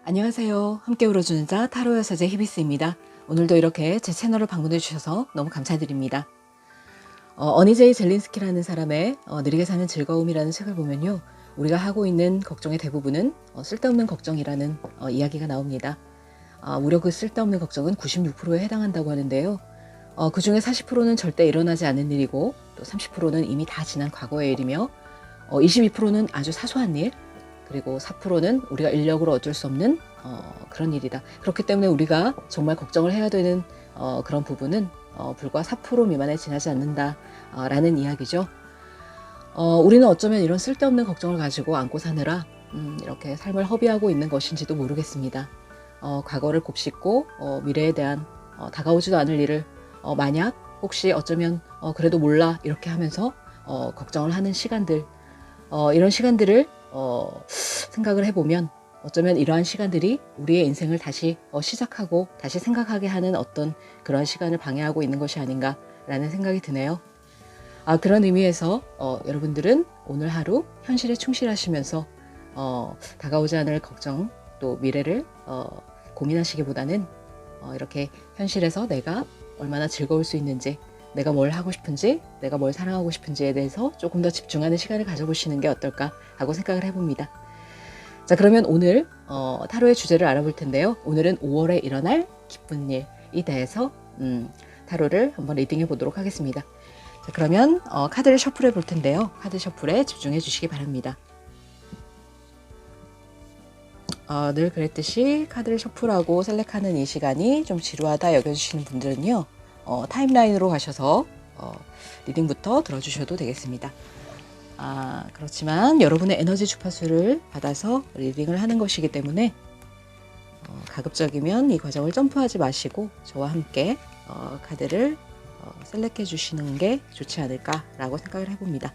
안녕하세요. 함께 울어주는 자 타로 여사제 히비스입니다. 오늘도 이렇게 제 채널을 방문해 주셔서 너무 감사드립니다. 어니제이 젤린스키라는 사람의 느리게 사는 즐거움이라는 책을 보면요. 우리가 하고 있는 걱정의 대부분은 쓸데없는 걱정이라는 이야기가 나옵니다. 무려 그 쓸데없는 걱정은 96%에 해당한다고 하는데요. 그 중에 40%는 절대 일어나지 않는 일이고 또 30%는 이미 다 지난 과거의 일이며 22%는 아주 사소한 일, 그리고 4%는 우리가 인력으로 어쩔 수 없는 그런 일이다. 그렇기 때문에 우리가 정말 걱정을 해야 되는 그런 부분은 불과 4% 미만에 지나지 않는다 라는 이야기죠. 우리는 어쩌면 이런 쓸데없는 걱정을 가지고 안고 사느라 이렇게 삶을 허비하고 있는 것인지도 모르겠습니다. 과거를 곱씹고 미래에 대한 다가오지도 않을 일을 만약 혹시 어쩌면 그래도 몰라 이렇게 하면서 걱정을 하는 시간들, 이런 시간들을 생각을 해보면 어쩌면 이러한 시간들이 우리의 인생을 다시 시작하고 다시 생각하게 하는 어떤 그런 시간을 방해하고 있는 것이 아닌가라는 생각이 드네요. 그런 의미에서 여러분들은 오늘 하루 현실에 충실하시면서 다가오지 않을 걱정 또 미래를 고민하시기보다는 이렇게 현실에서 내가 얼마나 즐거울 수 있는지, 내가 뭘 하고 싶은지, 내가 뭘 사랑하고 싶은지에 대해서 조금 더 집중하는 시간을 가져보시는 게 어떨까 하고 생각을 해봅니다. 자, 그러면 오늘 타로의 주제를 알아볼 텐데요. 오늘은 5월에 일어날 기쁜 일에 대해서 타로를 한번 리딩해 보도록 하겠습니다. 자, 그러면 카드를 셔플해 볼 텐데요. 카드 셔플에 집중해 주시기 바랍니다. 늘 그랬듯이 카드를 셔플하고 셀렉하는 이 시간이 좀 지루하다 여겨주시는 분들은요. 타임라인으로 가셔서 리딩부터 들어주셔도 되겠습니다. 그렇지만 여러분의 에너지 주파수를 받아서 리딩을 하는 것이기 때문에 가급적이면 이 과정을 점프하지 마시고 저와 함께 카드를 셀렉해 주시는 게 좋지 않을까라고 생각을 해봅니다.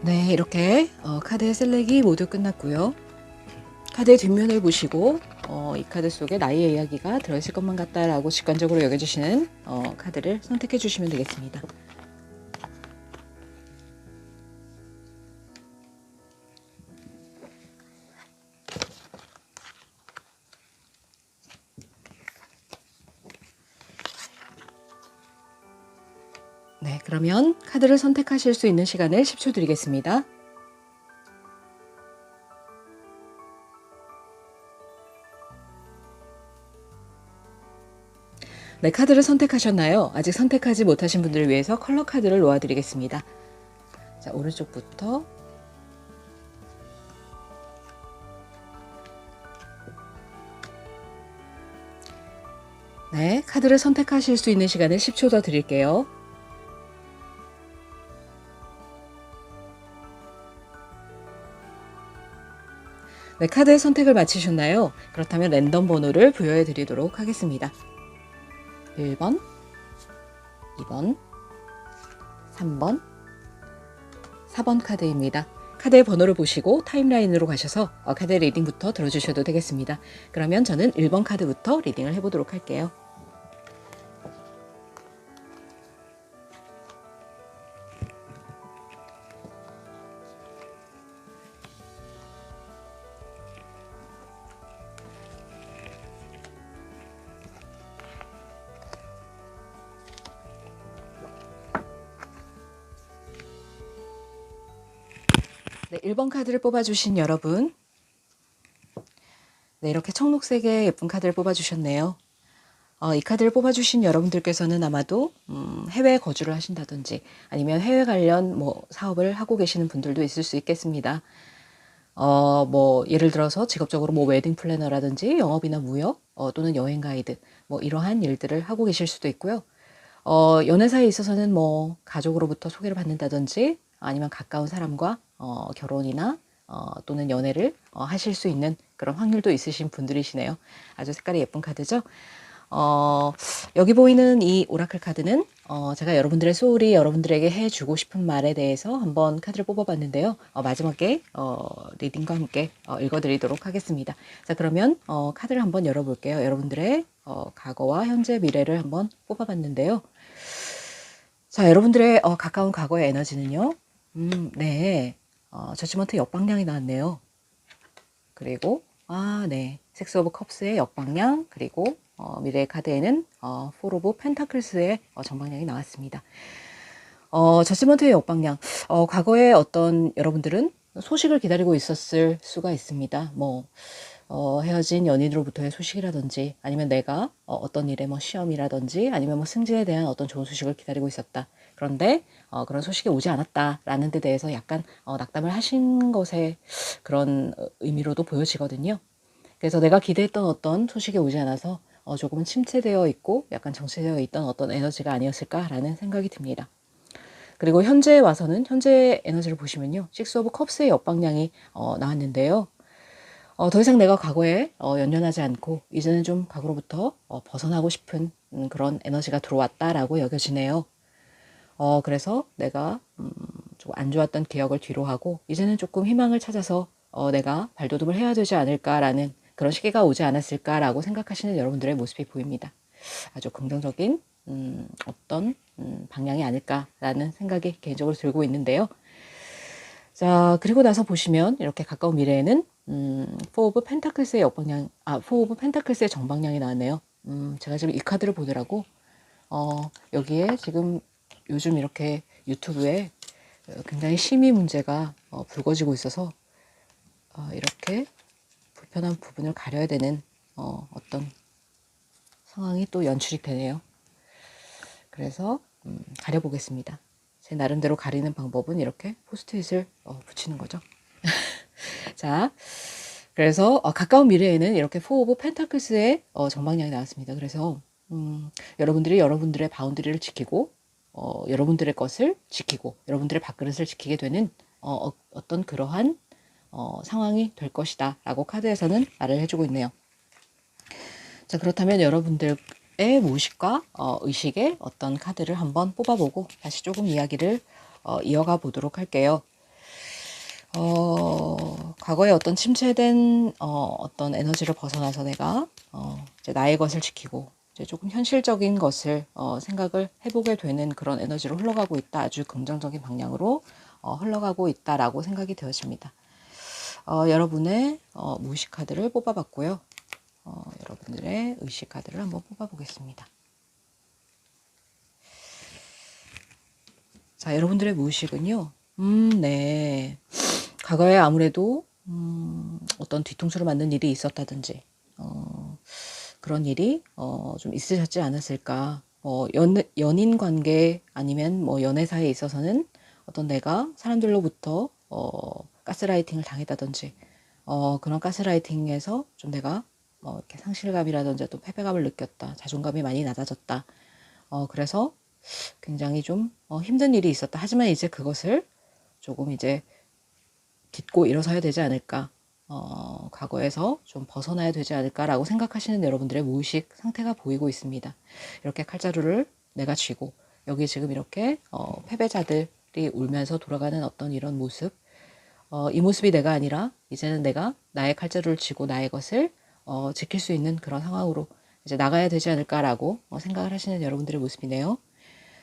네, 이렇게 카드의 셀렉이 모두 끝났고요. 카드의 뒷면을 보시고 이 카드 속에 나의 이야기가 들어있을 것만 같다라고 직관적으로 여겨주시는 카드를 선택해 주시면 되겠습니다. 네, 그러면 카드를 선택하실 수 있는 시간을 10초 드리겠습니다. 네, 카드를 선택하셨나요? 아직 선택하지 못하신 분들을 위해서 컬러 카드를 놓아드리겠습니다. 자, 오른쪽부터 네, 카드를 선택하실 수 있는 시간을 10초 더 드릴게요. 네, 카드의 선택을 마치셨나요? 그렇다면 랜덤 번호를 부여해 드리도록 하겠습니다. 1번, 2번, 3번, 4번 카드입니다. 카드의 번호를 보시고 타임라인으로 가셔서 카드 리딩부터 들어주셔도 되겠습니다. 그러면 저는 1번 카드부터 리딩을 해보도록 할게요. 네, 1번 카드를 뽑아주신 여러분. 네, 이렇게 청록색의 예쁜 카드를 뽑아주셨네요. 이 카드를 뽑아주신 여러분들께서는 아마도 해외 거주를 하신다든지 아니면 해외 관련 뭐 사업을 하고 계시는 분들도 있을 수 있겠습니다. 뭐 예를 들어서 직업적으로 뭐 웨딩 플래너라든지 영업이나 무역 또는 여행 가이드 뭐 이러한 일들을 하고 계실 수도 있고요. 연애사에 있어서는 뭐 가족으로부터 소개를 받는다든지 아니면 가까운 사람과 결혼이나 또는 연애를 하실 수 있는 그런 확률도 있으신 분들이시네요. 아주 색깔이 예쁜 카드죠. 여기 보이는 이 오라클 카드는 제가 여러분들의 소울이 여러분들에게 해주고 싶은 말에 대해서 한번 카드를 뽑아봤는데요. 마지막에 리딩과 함께 읽어드리도록 하겠습니다. 자, 그러면 카드를 한번 열어볼게요. 여러분들의 과거와 현재 미래를 한번 뽑아봤는데요. 자, 여러분들의 가까운 과거의 에너지는요. 네. 저지먼트 역방향이 나왔네요. 그리고 네. 섹스 오브 컵스의 역방향, 그리고 미래의 카드에는 포 오브 펜타클스의 정방향이 나왔습니다. 저지먼트의 역방향. 과거에 어떤 여러분들은 소식을 기다리고 있었을 수가 있습니다. 뭐 헤어진 연인으로부터의 소식이라든지 아니면 내가 어떤 일에 뭐 시험이라든지 아니면 뭐 승진에 대한 어떤 좋은 소식을 기다리고 있었다. 그런데 그런 소식이 오지 않았다라는 데 대해서 약간 낙담을 하신 것의 그런 의미로도 보여지거든요. 그래서 내가 기대했던 어떤 소식이 오지 않아서 조금은 침체되어 있고 약간 정체되어 있던 어떤 에너지가 아니었을까라는 생각이 듭니다. 그리고 현재에 와서는 현재 에너지를 보시면요. 식스 오브 컵스의 역방향이 나왔는데요. 더 이상 내가 과거에 연연하지 않고 이제는 좀 과거로부터 벗어나고 싶은 그런 에너지가 들어왔다라고 여겨지네요. 그래서 내가 좀 안 좋았던 기억을 뒤로 하고 이제는 조금 희망을 찾아서 내가 발돋움을 해야 되지 않을까라는 그런 시기가 오지 않았을까라고 생각하시는 여러분들의 모습이 보입니다. 아주 긍정적인 어떤 방향이 아닐까라는 생각이 개인적으로 들고 있는데요. 자, 그리고 나서 보시면 이렇게 가까운 미래에는 포 오브 펜타클스의 역방향, 포 오브 펜타클스의 정방향이 나왔네요. 제가 지금 이 카드를 보느라고 여기에 지금 요즘 이렇게 유튜브에 굉장히 심의 문제가 불거지고 있어서 이렇게 불편한 부분을 가려야 되는 어떤 상황이 또 연출이 되네요. 그래서 가려보겠습니다. 제 나름대로 가리는 방법은 이렇게 포스트잇을 붙이는 거죠. 자, 그래서 가까운 미래에는 이렇게 포 오브 펜타클스의 정방향이 나왔습니다. 그래서 여러분들이 여러분들의 바운드리를 지키고 여러분들의 것을 지키고 여러분들의 밥그릇을 지키게 되는 어떤 그러한 상황이 될 것이다 라고 카드에서는 말을 해주고 있네요. 자, 그렇다면 여러분들의 무의식과 의식의 어떤 카드를 한번 뽑아보고 다시 조금 이야기를 이어가 보도록 할게요. 과거에 어떤 침체된 어떤 에너지를 벗어나서 내가 이제 나의 것을 지키고 이제 조금 현실적인 것을 생각을 해보게 되는 그런 에너지로 흘러가고 있다. 아주 긍정적인 방향으로 흘러가고 있다라고 생각이 되어집니다. 여러분의 무의식 카드를 뽑아봤고요. 여러분들의 의식 카드를 한번 뽑아보겠습니다. 자, 여러분들의 무의식은요. 네. 과거에 아무래도 어떤 뒤통수를 맞는 일이 있었다든지 그런 일이 좀 있으셨지 않았을까. 연인 관계 아니면 뭐 연애사에 있어서는 어떤 내가 사람들로부터 가스라이팅을 당했다든지 그런 가스라이팅에서 좀 내가 이렇게 상실감이라든지 또 패배감을 느꼈다. 자존감이 많이 낮아졌다. 그래서 굉장히 좀 힘든 일이 있었다. 하지만 이제 그것을 조금 이제 딛고 일어서야 되지 않을까. 과거에서 좀 벗어나야 되지 않을까라고 생각하시는 여러분들의 무의식 상태가 보이고 있습니다. 이렇게 칼자루를 내가 쥐고 여기 지금 이렇게 패배자들이 울면서 돌아가는 어떤 이런 모습, 이 모습이 내가 아니라 이제는 내가 나의 칼자루를 쥐고 나의 것을 지킬 수 있는 그런 상황으로 이제 나가야 되지 않을까라고 생각을 하시는 여러분들의 모습이네요.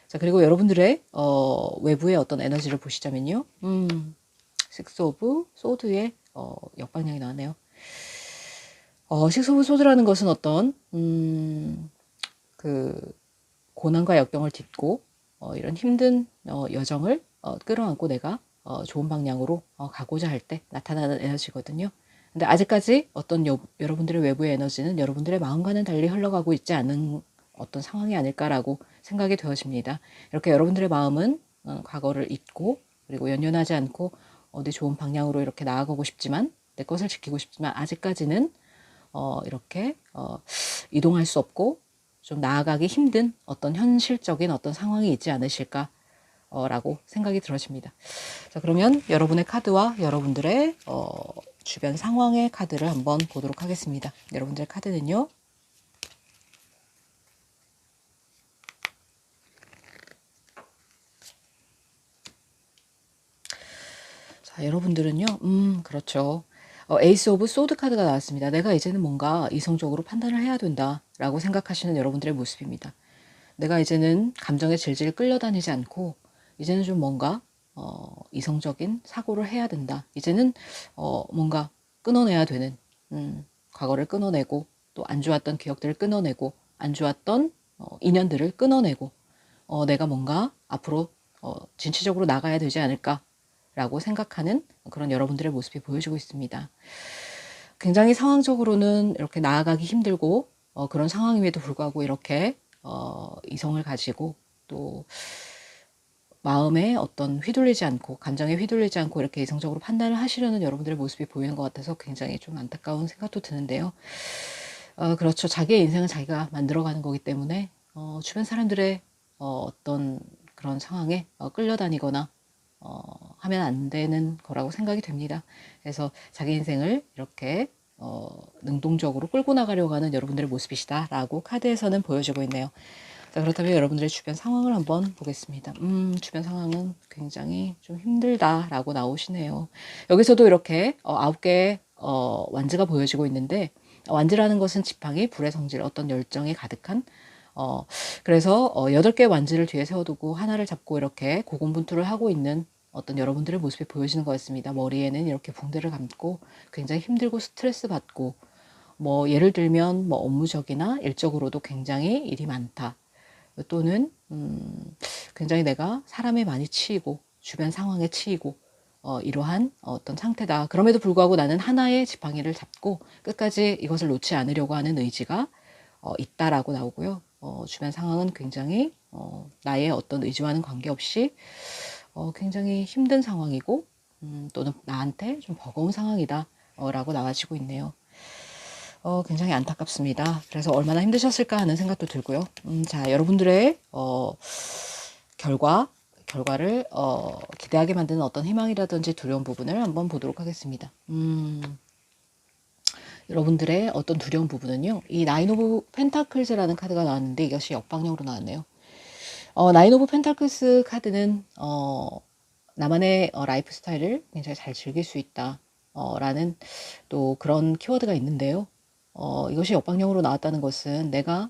자, 그리고 여러분들의 외부의 어떤 에너지를 보시자면요. 식스 오브 소드의 역방향이 나왔네요. 식스 오브 소드라는 것은 어떤 그 고난과 역경을 딛고 이런 힘든 여정을 끌어안고 내가 좋은 방향으로 가고자 할 때 나타나는 에너지거든요. 근데 아직까지 어떤 여러분들의 외부의 에너지는 여러분들의 마음과는 달리 흘러가고 있지 않은 어떤 상황이 아닐까라고 생각이 되어집니다. 이렇게 여러분들의 마음은 과거를 잊고 그리고 연연하지 않고 어디 좋은 방향으로 이렇게 나아가고 싶지만 내 것을 지키고 싶지만 아직까지는 이렇게 이동할 수 없고 좀 나아가기 힘든 어떤 현실적인 어떤 상황이 있지 않으실까 라고 생각이 들어집니다. 자, 그러면 여러분의 카드와 여러분들의 주변 상황의 카드를 한번 보도록 하겠습니다. 여러분들의 카드는요. 자, 여러분들은요. 그렇죠. 에이스 오브 소드 카드가 나왔습니다. 내가 이제는 뭔가 이성적으로 판단을 해야 된다라고 생각하시는 여러분들의 모습입니다. 내가 이제는 감정에 질질 끌려다니지 않고 이제는 좀 뭔가 이성적인 사고를 해야 된다. 이제는 뭔가 끊어내야 되는 과거를 끊어내고 또 안 좋았던 기억들을 끊어내고 안 좋았던 인연들을 끊어내고 내가 뭔가 앞으로 진취적으로 나가야 되지 않을까라고 생각하는 그런 여러분들의 모습이 보여지고 있습니다. 굉장히 상황적으로는 이렇게 나아가기 힘들고 그런 상황임에도 불구하고 이렇게 이성을 가지고 또 마음에 어떤 휘둘리지 않고 감정에 휘둘리지 않고 이렇게 이성적으로 판단을 하시려는 여러분들의 모습이 보이는 것 같아서 굉장히 좀 안타까운 생각도 드는데요. 그렇죠. 자기의 인생은 자기가 만들어가는 거기 때문에 주변 사람들의 어떤 그런 상황에 끌려다니거나 하면 안 되는 거라고 생각이 됩니다. 그래서 자기 인생을 이렇게 능동적으로 끌고 나가려고 하는 여러분들의 모습이시다라고 카드에서는 보여주고 있네요. 자, 그렇다면 여러분들의 주변 상황을 한번 보겠습니다. 주변 상황은 굉장히 좀 힘들다라고 나오시네요. 여기서도 이렇게 9개의 완즈가 보여지고 있는데 완즈라는 것은 지팡이, 불의 성질, 어떤 열정이 가득한 그래서 8개의 완즈를 뒤에 세워두고 하나를 잡고 이렇게 고군분투를 하고 있는 어떤 여러분들의 모습이 보여지는 것 같습니다. 머리에는 이렇게 붕대를 감고 굉장히 힘들고 스트레스 받고 뭐 예를 들면 뭐 업무적이나 일적으로도 굉장히 일이 많다. 또는 굉장히 내가 사람에 많이 치이고 주변 상황에 치이고 이러한 어떤 상태다. 그럼에도 불구하고 나는 하나의 지팡이를 잡고 끝까지 이것을 놓지 않으려고 하는 의지가 있다라고 나오고요. 주변 상황은 굉장히 나의 어떤 의지와는 관계없이 굉장히 힘든 상황이고 또는 나한테 좀 버거운 상황이다 라고 나와지고 있네요. 굉장히 안타깝습니다. 그래서 얼마나 힘드셨을까 하는 생각도 들고요. 자, 여러분들의 결과를 기대하게 만드는 어떤 희망이라든지 두려운 부분을 한번 보도록 하겠습니다. 여러분들의 어떤 두려운 부분은요. 이 나인 오브 펜타클즈라는 카드가 나왔는데 이것이 역방향으로 나왔네요. 나인 오브 펜타클스 카드는 나만의 라이프 스타일을 굉장히 잘 즐길 수 있다. 라는 또 그런 키워드가 있는데요. 이것이 역방향으로 나왔다는 것은 내가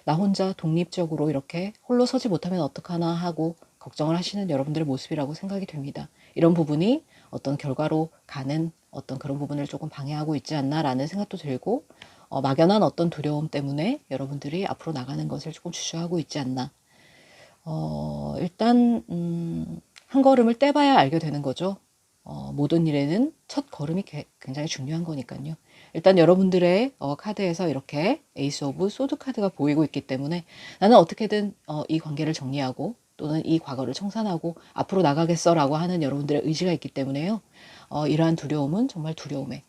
나 혼자 독립적으로 이렇게 홀로 서지 못하면 어떡하나 하고 걱정을 하시는 여러분들의 모습이라고 생각이 됩니다. 이런 부분이 어떤 결과로 가는 어떤 그런 부분을 조금 방해하고 있지 않나라는 생각도 들고 막연한 어떤 두려움 때문에 여러분들이 앞으로 나가는 것을 조금 주저하고 있지 않나. 일단 한 걸음을 떼봐야 알게 되는 거죠. 모든 일에는 첫 걸음이 굉장히 중요한 거니까요. 일단 여러분들의 카드에서 이렇게 에이스 오브 소드 카드가 보이고 있기 때문에 나는 어떻게든 이 관계를 정리하고 또는 이 과거를 청산하고 앞으로 나가겠어라고 하는 여러분들의 의지가 있기 때문에요. 이러한 두려움은 정말 두려움에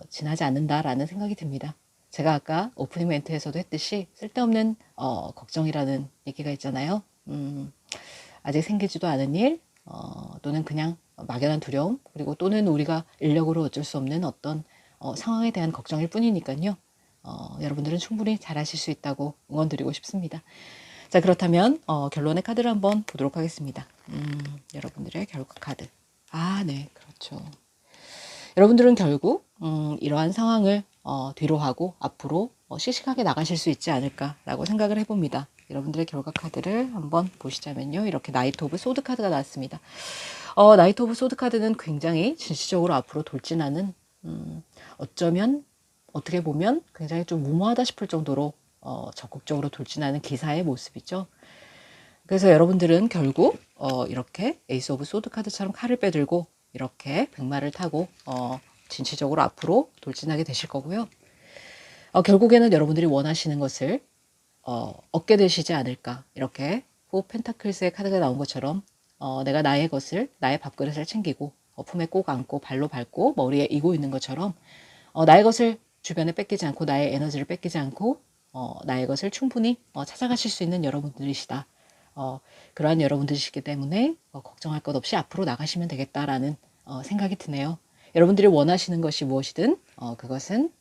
지나지 않는다라는 생각이 듭니다. 제가 아까 오프닝 멘트에서도 했듯이 쓸데없는 걱정이라는 얘기가 있잖아요. 아직 생기지도 않은 일 또는 그냥 막연한 두려움 그리고 또는 우리가 인력으로 어쩔 수 없는 어떤 상황에 대한 걱정일 뿐이니까요. 여러분들은 충분히 잘하실 수 있다고 응원드리고 싶습니다. 자, 그렇다면 결론의 카드를 한번 보도록 하겠습니다. 여러분들의 결과 카드. 아, 네, 그렇죠. 여러분들은 결국 이러한 상황을 뒤로 하고 앞으로 씩씩하게 나가실 수 있지 않을까라고 생각을 해봅니다. 여러분들의 결과 카드를 한번 보시자면요. 이렇게 나이트 오브 소드 카드가 나왔습니다. 나이트 오브 소드 카드는 굉장히 진취적으로 앞으로 돌진하는 어쩌면 어떻게 보면 굉장히 좀 무모하다 싶을 정도로 적극적으로 돌진하는 기사의 모습이죠. 그래서 여러분들은 결국 이렇게 에이스 오브 소드 카드처럼 칼을 빼들고 이렇게 백마를 타고 진취적으로 앞으로 돌진하게 되실 거고요. 결국에는 여러분들이 원하시는 것을 얻게 되시지 않을까. 이렇게 포 펜타클스의 카드가 나온 것처럼 내가 나의 것을, 나의 밥그릇을 챙기고 품에 꼭 안고 발로 밟고 머리에 이고 있는 것처럼 나의 것을 주변에 뺏기지 않고 나의 에너지를 뺏기지 않고 나의 것을 충분히 찾아가실 수 있는 여러분들이시다. 그러한 여러분들이시기 때문에 걱정할 것 없이 앞으로 나가시면 되겠다라는 생각이 드네요. 여러분들이 원하시는 것이 무엇이든 그것은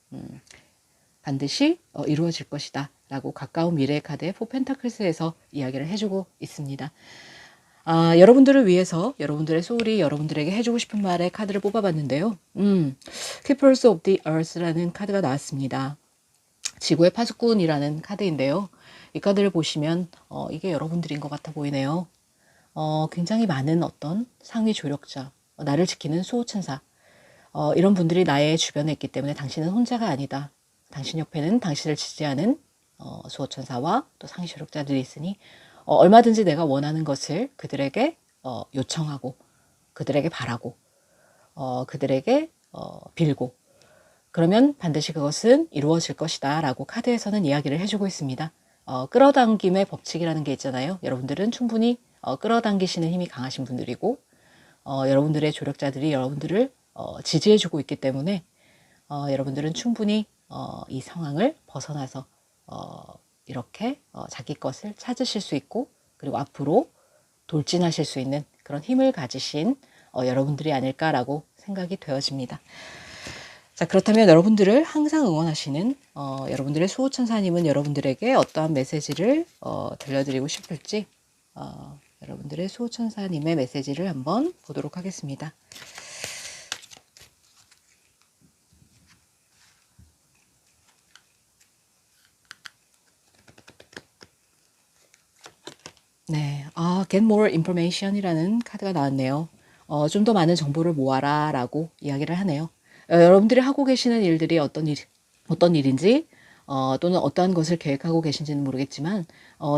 반드시 이루어질 것이다 라고 가까운 미래의 카드의 포 펜타클스에서 이야기를 해주고 있습니다. 여러분들을 위해서 여러분들의 소울이 여러분들에게 해주고 싶은 말의 카드를 뽑아봤는데요. Keepers of the Earth라는 카드가 나왔습니다. 지구의 파수꾼이라는 카드인데요. 이 카드를 보시면 이게 여러분들인 것 같아 보이네요. 굉장히 많은 어떤 상위 조력자, 나를 지키는 수호천사, 이런 분들이 나의 주변에 있기 때문에 당신은 혼자가 아니다. 당신 옆에는 당신을 지지하는 수호천사와 또 상위 조력자들이 있으니 얼마든지 내가 원하는 것을 그들에게 요청하고 그들에게 바라고 그들에게 빌고 그러면 반드시 그것은 이루어질 것이다 라고 카드에서는 이야기를 해주고 있습니다. 끌어당김의 법칙이라는 게 있잖아요. 여러분들은 충분히 끌어당기시는 힘이 강하신 분들이고 여러분들의 조력자들이 여러분들을 지지해주고 있기 때문에 여러분들은 충분히 이 상황을 벗어나서 이렇게 자기 것을 찾으실 수 있고 그리고 앞으로 돌진하실 수 있는 그런 힘을 가지신 여러분들이 아닐까라고 생각이 되어집니다. 자, 그렇다면 여러분들을 항상 응원하시는 여러분들의 수호천사님은 여러분들에게 어떠한 메시지를 들려드리고 싶을지 여러분들의 수호천사님의 메시지를 한번 보도록 하겠습니다. 네, Get More Information이라는 카드가 나왔네요. 좀 더 많은 정보를 모아라 라고 이야기를 하네요. 여러분들이 하고 계시는 일들이 어떤 일인지 또는 어떠한 것을 계획하고 계신지는 모르겠지만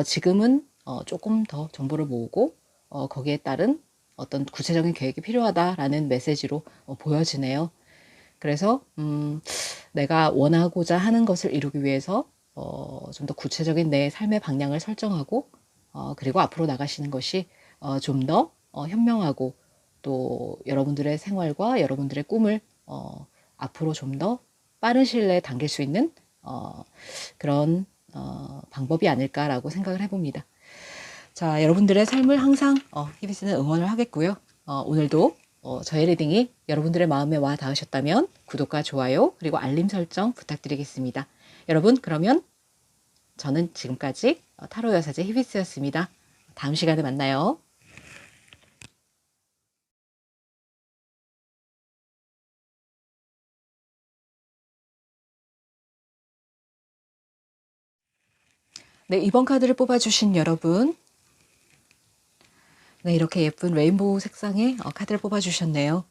지금은 조금 더 정보를 모으고 거기에 따른 어떤 구체적인 계획이 필요하다라는 메시지로 보여지네요. 그래서 내가 원하고자 하는 것을 이루기 위해서 좀 더 구체적인 내 삶의 방향을 설정하고 그리고 앞으로 나가시는 것이 좀 더 현명하고 또 여러분들의 생활과 여러분들의 꿈을 앞으로 좀 더 빠른 시일 내에 당길 수 있는 그런 방법이 아닐까라고 생각을 해봅니다. 자, 여러분들의 삶을 항상 히비스는 응원을 하겠고요. 오늘도 저의 리딩이 여러분들의 마음에 와 닿으셨다면 구독과 좋아요 그리고 알림 설정 부탁드리겠습니다. 여러분 그러면 저는 지금까지 타로 여사제 히비스였습니다. 다음 시간에 만나요. 네, 이번 카드를 뽑아주신 여러분, 네, 이렇게 예쁜 레인보우 색상의 카드를 뽑아주셨네요.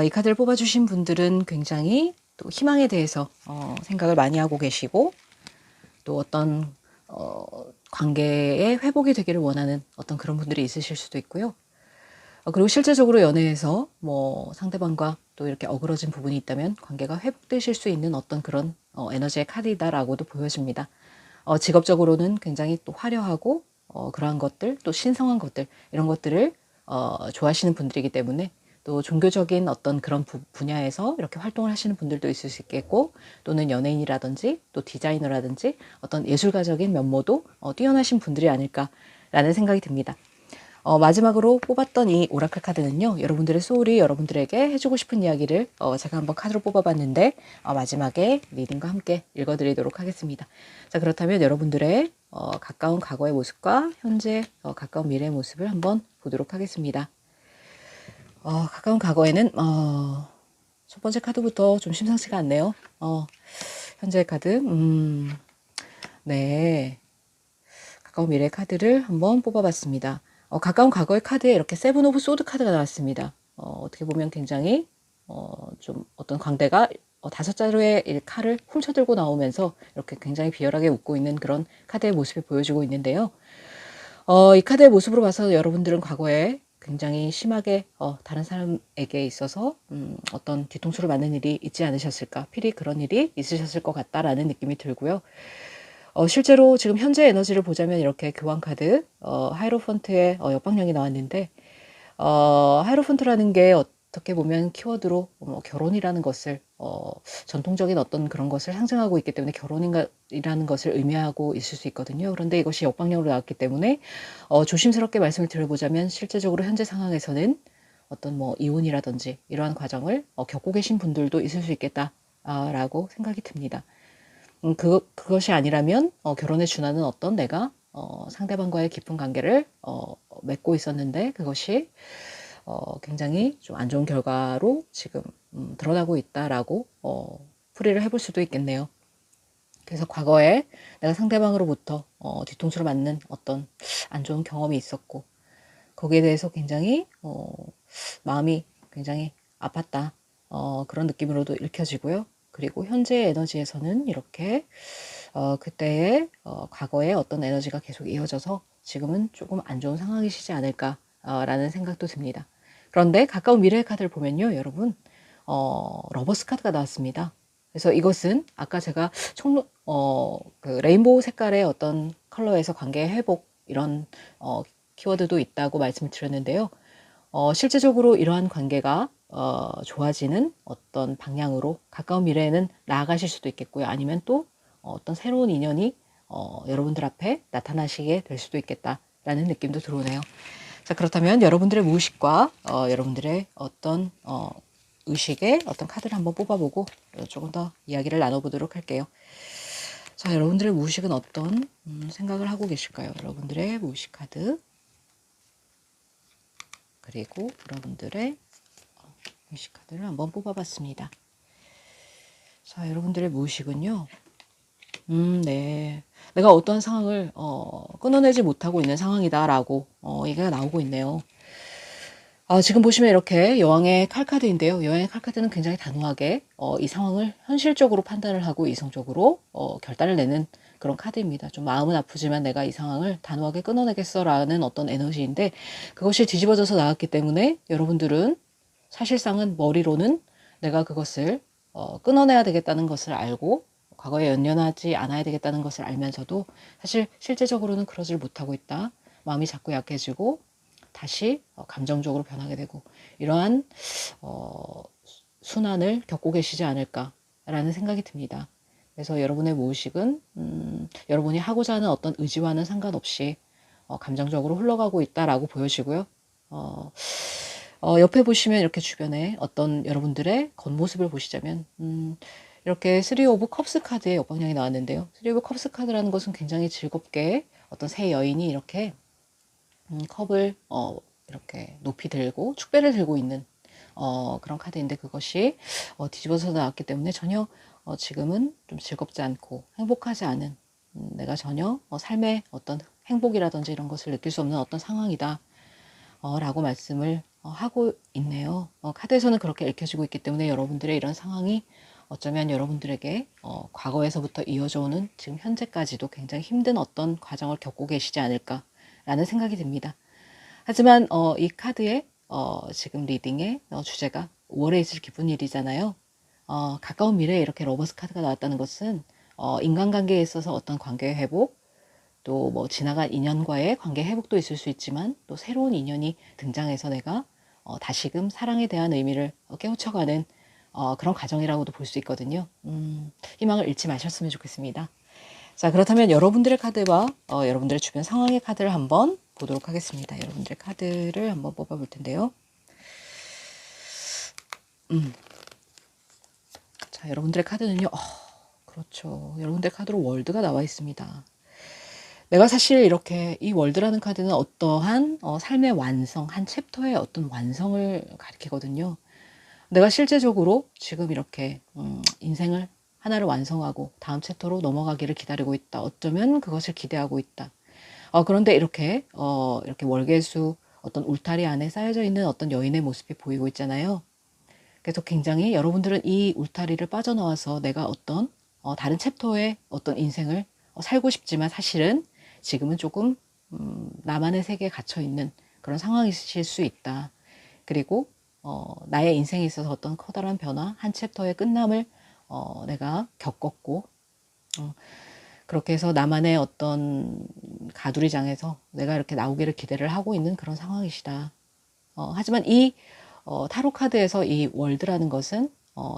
이 카드를 뽑아주신 분들은 굉장히 또 희망에 대해서 생각을 많이 하고 계시고 또 어떤 관계의 회복이 되기를 원하는 어떤 그런 분들이 있으실 수도 있고요. 그리고 실제적으로 연애에서 뭐 상대방과 또 이렇게 어그러진 부분이 있다면 관계가 회복되실 수 있는 어떤 그런 에너지의 카드이다라고도 보여집니다. 직업적으로는 굉장히 또 화려하고 그러한 것들 또 신성한 것들 이런 것들을 좋아하시는 분들이기 때문에 또 종교적인 어떤 그런 분야에서 이렇게 활동을 하시는 분들도 있을 수 있겠고 또는 연예인이라든지 또 디자이너라든지 어떤 예술가적인 면모도 뛰어나신 분들이 아닐까라는 생각이 듭니다. 마지막으로 뽑았던 이 오라클 카드는요. 여러분들의 소울이 여러분들에게 해주고 싶은 이야기를 제가 한번 카드로 뽑아봤는데 마지막에 리딩과 함께 읽어드리도록 하겠습니다. 자, 그렇다면 여러분들의 가까운 과거의 모습과 현재 가까운 미래의 모습을 한번 보도록 하겠습니다. 가까운 과거에는 첫 번째 카드부터 좀 심상치가 않네요. 현재 카드 네, 가까운 미래의 카드를 한번 뽑아봤습니다. 가까운 과거의 카드에 이렇게 세븐 오브 소드 카드가 나왔습니다. 어떻게 보면 굉장히 좀 어떤 광대가 5자루의 칼을 훔쳐들고 나오면서 이렇게 굉장히 비열하게 웃고 있는 그런 카드의 모습을 보여주고 있는데요. 이 카드의 모습으로 봐서 여러분들은 과거에 굉장히 심하게 다른 사람에게 있어서 어떤 뒤통수를 맞는 일이 있지 않으셨을까, 필히 그런 일이 있으셨을 것 같다라는 느낌이 들고요. 실제로 지금 현재 에너지를 보자면 이렇게 교환 카드 하이로펀트의 역방령이 나왔는데, 하이로펀트라는 게 어떻게 보면 키워드로 결혼이라는 것을 전통적인 어떤 그런 것을 상징하고 있기 때문에 결혼이라는 것을 의미하고 있을 수 있거든요. 그런데 이것이 역방령으로 나왔기 때문에 조심스럽게 말씀을 드려보자면 실제적으로 현재 상황에서는 어떤 뭐 이혼이라든지 이러한 과정을 겪고 계신 분들도 있을 수 있겠다라고 생각이 듭니다. 그것이 아니라면 결혼에 준하는 어떤 내가 상대방과의 깊은 관계를 맺고 있었는데 그것이 굉장히 좀 안 좋은 결과로 지금 드러나고 있다라고 풀이를 해볼 수도 있겠네요. 그래서 과거에 내가 상대방으로부터 뒤통수를 맞는 어떤 안 좋은 경험이 있었고 거기에 대해서 굉장히 마음이 굉장히 아팠다. 그런 느낌으로도 읽혀지고요. 그리고 현재 에너지에서는 이렇게 그때의 과거의 어떤 에너지가 계속 이어져서 지금은 조금 안 좋은 상황이시지 않을까라는 생각도 듭니다. 그런데 가까운 미래의 카드를 보면요, 여러분, 러버스 카드가 나왔습니다. 그래서 이것은 아까 제가 그 레인보우 색깔의 어떤 컬러에서 관계 회복 이런 키워드도 있다고 말씀을 드렸는데요. 실제적으로 이러한 관계가 좋아지는 어떤 방향으로 가까운 미래에는 나아가실 수도 있겠고요. 아니면 또 어떤 새로운 인연이 여러분들 앞에 나타나시게 될 수도 있겠다라는 느낌도 들어오네요. 자, 그렇다면 여러분들의 무의식과 여러분들의 어떤 의식의 어떤 카드를 한번 뽑아보고 조금 더 이야기를 나눠보도록 할게요. 자, 여러분들의 무의식은 어떤 생각을 하고 계실까요? 여러분들의 무의식 카드, 그리고 여러분들의 무의식 카드를 한번 뽑아봤습니다. 자, 여러분들의 무의식은요. 네. 내가 어떠한 상황을 끊어내지 못하고 있는 상황이다라고 얘기가 나오고 있네요. 지금 보시면 이렇게 여왕의 칼카드인데요. 여왕의 칼카드는 굉장히 단호하게 이 상황을 현실적으로 판단을 하고 이성적으로 결단을 내는 그런 카드입니다. 좀 마음은 아프지만 내가 이 상황을 단호하게 끊어내겠어라는 어떤 에너지인데 그것이 뒤집어져서 나왔기 때문에 여러분들은 사실상은 머리로는 내가 그것을 끊어내야 되겠다는 것을 알고 과거에 연연하지 않아야 되겠다는 것을 알면서도 사실 실제적으로는 그러질 못하고 있다. 마음이 자꾸 약해지고 다시 감정적으로 변하게 되고 이러한 순환을 겪고 계시지 않을까라는 생각이 듭니다. 그래서 여러분의 무의식은 여러분이 하고자 하는 어떤 의지와는 상관없이 감정적으로 흘러가고 있다라고 보여지고요. 옆에 보시면 이렇게 주변에 어떤 여러분들의 겉모습을 보시자면 이렇게 3 오브 컵스 카드의 역방향이 나왔는데요. 3 오브 컵스 카드라는 것은 굉장히 즐겁게 어떤 새 여인이 이렇게 컵을 이렇게 높이 들고 축배를 들고 있는 그런 카드인데 그것이 뒤집어서 나왔기 때문에 전혀 지금은 좀 즐겁지 않고 행복하지 않은 내가 전혀 삶의 어떤 행복이라든지 이런 것을 느낄 수 없는 어떤 상황이다 라고 말씀을 하고 있네요. 카드에서는 그렇게 읽혀지고 있기 때문에 여러분들의 이런 상황이 어쩌면 여러분들에게 과거에서부터 이어져 오는 지금 현재까지도 굉장히 힘든 어떤 과정을 겪고 계시지 않을까라는 생각이 듭니다. 하지만 이 카드의 지금 리딩의 주제가 5월에 있을 기쁜 일이잖아요. 가까운 미래에 이렇게 러버스 카드가 나왔다는 것은 인간관계에 있어서 어떤 관계 회복, 또 뭐 지나간 인연과의 관계 회복도 있을 수 있지만 또 새로운 인연이 등장해서 내가 다시금 사랑에 대한 의미를 깨우쳐가는 그런 과정이라고도 볼 수 있거든요. 희망을 잃지 마셨으면 좋겠습니다. 자, 그렇다면 여러분들의 카드와 여러분들의 주변 상황의 카드를 한번 보도록 하겠습니다. 여러분들의 카드를 한번 뽑아볼 텐데요. 자, 여러분들의 카드는요. 그렇죠. 여러분들의 카드로 월드가 나와 있습니다. 내가 사실 이렇게 이 월드라는 카드는 어떠한 삶의 완성, 한 챕터의 어떤 완성을 가리키거든요. 내가 실제적으로 지금 이렇게 인생을 하나를 완성하고 다음 챕터로 넘어가기를 기다리고 있다. 어쩌면 그것을 기대하고 있다. 그런데 이렇게 월계수 어떤 울타리 안에 쌓여져 있는 어떤 여인의 모습이 보이고 있잖아요. 그래서 굉장히 여러분들은 이 울타리를 빠져나와서 내가 어떤 다른 챕터의 어떤 인생을 살고 싶지만 사실은 지금은 조금 나만의 세계에 갇혀 있는 그런 상황이실 수 있다. 그리고 나의 인생에 있어서 어떤 커다란 변화, 한 챕터의 끝남을 내가 겪었고, 그렇게 해서 나만의 어떤 가두리장에서 내가 이렇게 나오기를 기대를 하고 있는 그런 상황이시다. 하지만 이 타로 카드에서 이 월드라는 것은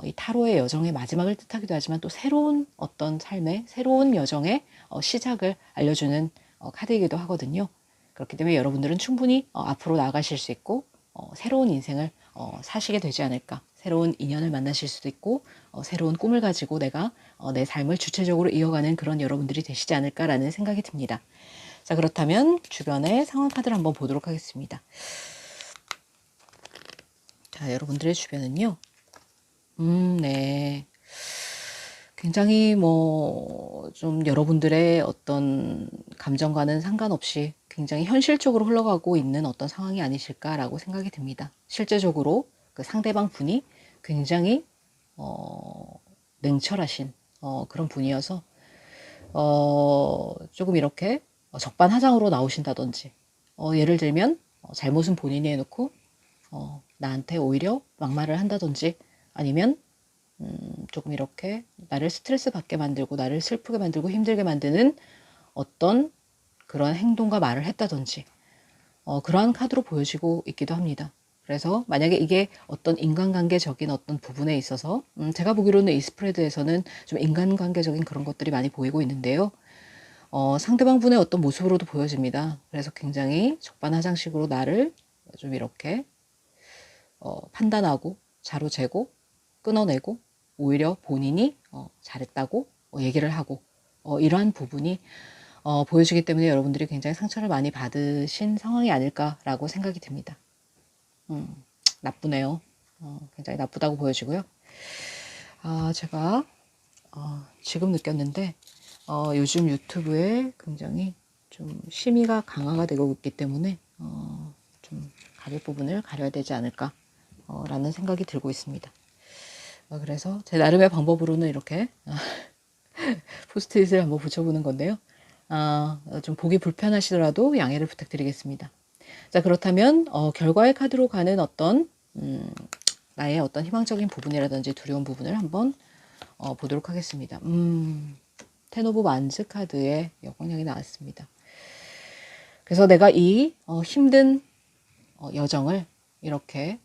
이 타로의 여정의 마지막을 뜻하기도 하지만 또 새로운 어떤 삶의 새로운 여정의 시작을 알려주는 카드이기도 하거든요. 그렇기 때문에 여러분들은 충분히 앞으로 나아가실 수 있고 새로운 인생을 사시게 되지 않을까. 새로운 인연을 만나실 수도 있고 새로운 꿈을 가지고 내가 내 삶을 주체적으로 이어가는 그런 여러분들이 되시지 않을까라는 생각이 듭니다. 자, 그렇다면 주변의 상황 카드를 한번 보도록 하겠습니다. 자, 여러분들의 주변은요. 네. 굉장히 좀 여러분들의 어떤 감정과는 상관없이 굉장히 현실적으로 흘러가고 있는 어떤 상황이 아니실까라고 생각이 듭니다. 실제적으로 그 상대방 분이 굉장히 냉철하신 그런 분이어서 조금 이렇게 적반하장으로 나오신다든지 예를 들면 잘못은 본인이 해놓고 나한테 오히려 막말을 한다든지 아니면 조금 이렇게 나를 스트레스 받게 만들고 나를 슬프게 만들고 힘들게 만드는 어떤 그런 행동과 말을 했다든지 그러한 카드로 보여지고 있기도 합니다. 그래서 만약에 이게 어떤 인간관계적인 어떤 부분에 있어서 제가 보기로는 이 스프레드에서는 좀 인간관계적인 그런 것들이 많이 보이고 있는데요. 상대방 분의 어떤 모습으로도 보여집니다. 그래서 굉장히 적반하장식으로 나를 좀 이렇게 판단하고 자로재고 끊어내고 오히려 본인이 잘했다고 얘기를 하고 이러한 부분이 보여지기 때문에 여러분들이 굉장히 상처를 많이 받으신 상황이 아닐까라고 생각이 듭니다. 나쁘네요. 굉장히 나쁘다고 보여지고요. 제가 지금 느꼈는데 요즘 유튜브에 굉장히 좀 심의가 강화가 되고 있기 때문에 좀 가릴 부분을 가려야 되지 않을까 라는 생각이 들고 있습니다. 그래서 제 나름의 방법으로는 이렇게 포스트잇을 한번 붙여보는 건데요. 좀 보기 불편하시더라도 양해를 부탁드리겠습니다. 자, 그렇다면 결과의 카드로 가는 어떤 나의 어떤 희망적인 부분이라든지 두려운 부분을 한번 보도록 하겠습니다. 텐 오브 만즈 카드의 역광량이 나왔습니다. 그래서 내가 이 힘든 여정을 이렇게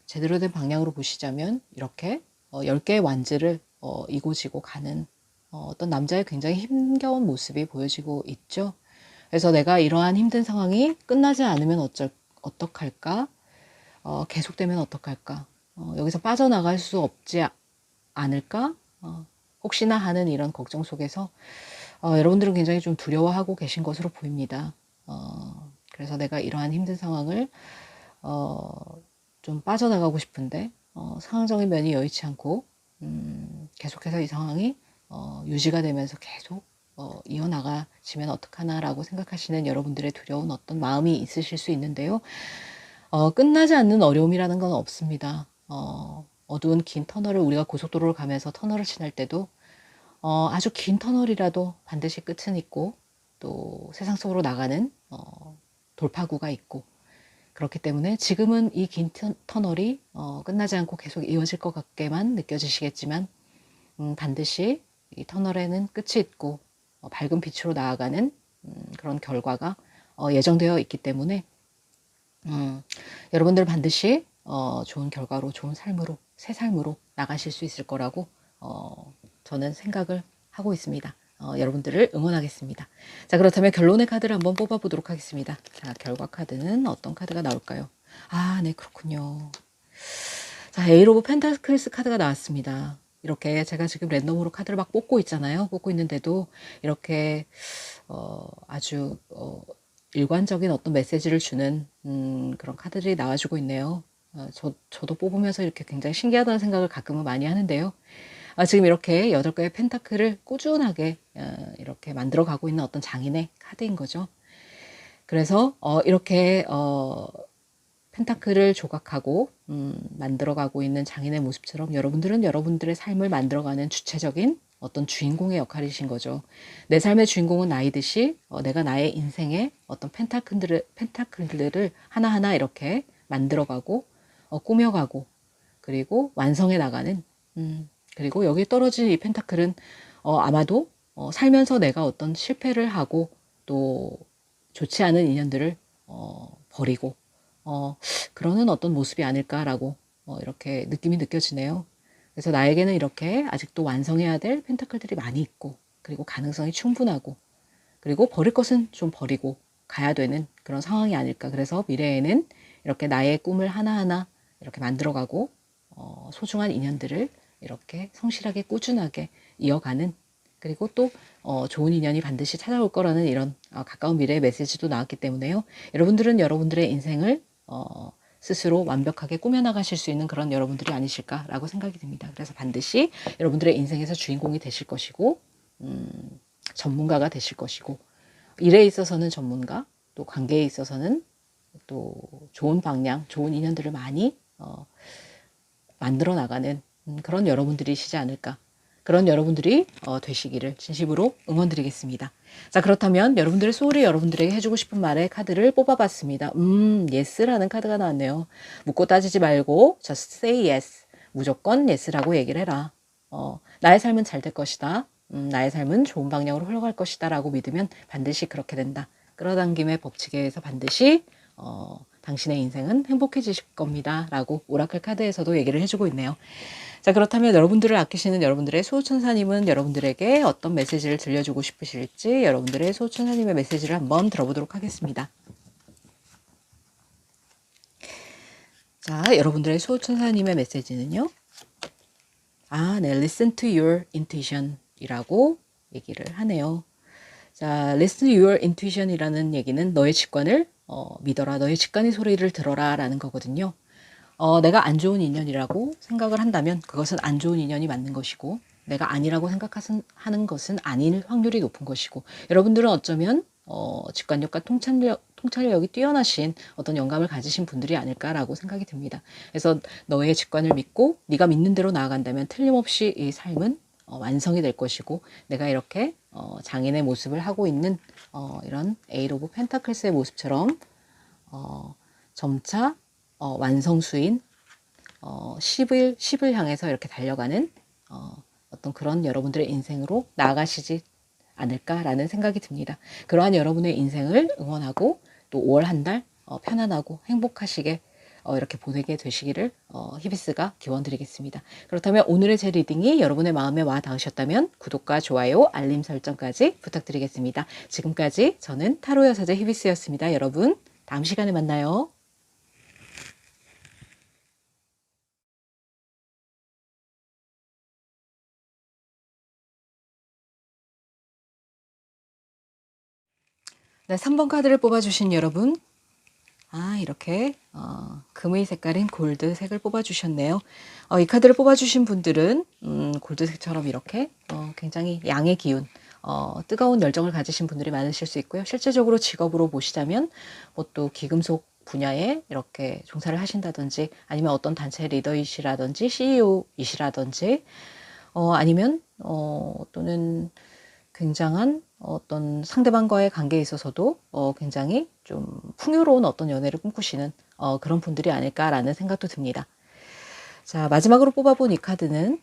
제대로 된 방향으로 보시자면 이렇게 10개의 완즈를 이고지고 가는 어떤 남자의 굉장히 힘겨운 모습이 보여지고 있죠. 그래서 내가 이러한 힘든 상황이 끝나지 않으면 어떡할까? 계속되면 어떡할까? 여기서 빠져나갈 수 없지 않을까? 혹시나 하는 이런 걱정 속에서 여러분들은 굉장히 좀 두려워하고 계신 것으로 보입니다. 그래서 내가 이러한 힘든 상황을 좀 빠져나가고 싶은데 상황적인 면이 여의치 않고 계속해서 이 상황이 유지가 되면서 계속 이어나가시면 어떡하나라고 생각하시는 여러분들의 두려운 어떤 마음이 있으실 수 있는데요. 끝나지 않는 어려움이라는 건 없습니다. 어두운 긴 터널을 우리가 고속도로를 가면서 터널을 지날 때도 아주 긴 터널이라도 반드시 끝은 있고 또 세상 속으로 나가는 돌파구가 있고 그렇기 때문에 지금은 이 긴 터널이 끝나지 않고 계속 이어질 것 같게만 느껴지시겠지만 반드시 이 터널에는 끝이 있고 밝은 빛으로 나아가는 그런 결과가 예정되어 있기 때문에 여러분들 반드시 좋은 결과로 좋은 삶으로 새 삶으로 나가실 수 있을 거라고 저는 생각을 하고 있습니다. 여러분들을 응원하겠습니다. 자, 그렇다면 결론의 카드를 한번 뽑아보도록 하겠습니다. 자, 결과 카드는 어떤 카드가 나올까요? 네, 그렇군요. 자, 에일 오브 펜타클스 카드가 나왔습니다. 이렇게 제가 지금 랜덤으로 카드를 막 뽑고 있잖아요. 뽑고 있는데도 이렇게 아주 일관적인 어떤 메시지를 주는 그런 카드들이 나와주고 있네요. 저도 뽑으면서 이렇게 굉장히 신기하다는 생각을 가끔은 많이 하는데요. 지금 이렇게 8개의 펜타클을 꾸준하게 이렇게 만들어가고 있는 어떤 장인의 카드인 거죠. 그래서 이렇게 펜타클을 조각하고 만들어가고 있는 장인의 모습처럼 여러분들은 여러분들의 삶을 만들어가는 주체적인 어떤 주인공의 역할이신 거죠. 내 삶의 주인공은 나이듯이 내가 나의 인생의 어떤 펜타클들을 하나하나 이렇게 만들어가고 꾸며가고 그리고 완성해 나가는 그리고 여기 떨어진 이 펜타클은 아마도 살면서 내가 어떤 실패를 하고 또 좋지 않은 인연들을 버리고 그러는 어떤 모습이 아닐까라고 이렇게 느낌이 느껴지네요. 그래서 나에게는 이렇게 아직도 완성해야 될 펜타클들이 많이 있고 그리고 가능성이 충분하고 그리고 버릴 것은 좀 버리고 가야 되는 그런 상황이 아닐까. 그래서 미래에는 이렇게 나의 꿈을 하나하나 이렇게 만들어가고 소중한 인연들을 이렇게 성실하게 꾸준하게 이어가는 그리고 또 좋은 인연이 반드시 찾아올 거라는 이런 가까운 미래의 메시지도 나왔기 때문에요. 여러분들은 여러분들의 인생을 스스로 완벽하게 꾸며나가실 수 있는 그런 여러분들이 아니실까라고 생각이 듭니다. 그래서 반드시 여러분들의 인생에서 주인공이 되실 것이고 전문가가 되실 것이고 일에 있어서는 전문가 또 관계에 있어서는 또 좋은 방향, 좋은 인연들을 많이 만들어 나가는 그런 여러분들이시지 않을까. 그런 여러분들이 되시기를 진심으로 응원드리겠습니다. 자, 그렇다면 여러분들의 소울이 여러분들에게 해주고 싶은 말의 카드를 뽑아봤습니다. yes라는 카드가 나왔네요. 묻고 따지지 말고 just say yes. 무조건 yes라고 얘기를 해라. 나의 삶은 잘 될 것이다. 나의 삶은 좋은 방향으로 흘러갈 것이다 라고 믿으면 반드시 그렇게 된다. 끌어당김의 법칙에 의해서 반드시 당신의 인생은 행복해지실 겁니다 라고 오라클 카드에서도 얘기를 해주고 있네요. 자, 그렇다면 여러분들을 아끼시는 여러분들의 수호천사님은 여러분들에게 어떤 메시지를 들려주고 싶으실지 여러분들의 수호천사님의 메시지를 한번 들어보도록 하겠습니다. 자, 여러분들의 수호천사님의 메시지는요. 네, listen to your intuition 이라고 얘기를 하네요. 자, listen to your intuition 이라는 얘기는 너의 직관을 믿어라. 너의 직관의 소리를 들어라 라는 거거든요. 내가 안 좋은 인연이라고 생각을 한다면 그것은 안 좋은 인연이 맞는 것이고 내가 아니라고 생각하는 것은 아닐 확률이 높은 것이고 여러분들은 어쩌면 직관력과 통찰력이 뛰어나신 어떤 영감을 가지신 분들이 아닐까라고 생각이 듭니다. 그래서 너의 직관을 믿고 네가 믿는 대로 나아간다면 틀림없이 이 삶은 완성이 될 것이고 내가 이렇게 장인의 모습을 하고 있는 이런 에이트 오브 펜타클스의 모습처럼 점차 완성수인 10을 향해서 이렇게 달려가는 어떤 그런 여러분들의 인생으로 나아가시지 않을까라는 생각이 듭니다. 그러한 여러분의 인생을 응원하고 또 5월 한 달 편안하고 행복하시게 이렇게 보내게 되시기를 히비스가 기원드리겠습니다. 그렇다면 오늘의 제 리딩이 여러분의 마음에 와 닿으셨다면 구독과 좋아요, 알림 설정까지 부탁드리겠습니다. 지금까지 저는 타로 여사제 히비스였습니다. 여러분 다음 시간에 만나요. 네, 3번 카드를 뽑아주신 여러분 이렇게 금의 색깔인 골드색을 뽑아주셨네요. 이 카드를 뽑아주신 분들은 골드색처럼 이렇게 굉장히 양의 기운 뜨거운 열정을 가지신 분들이 많으실 수 있고요. 실제적으로 직업으로 보시자면 뭐 또 기금속 분야에 이렇게 종사를 하신다든지 아니면 어떤 단체 리더이시라든지 CEO이시라든지 아니면 또는 굉장한 어떤 상대방과의 관계에 있어서도 굉장히 좀 풍요로운 어떤 연애를 꿈꾸시는 그런 분들이 아닐까라는 생각도 듭니다. 자, 마지막으로 뽑아본 이 카드는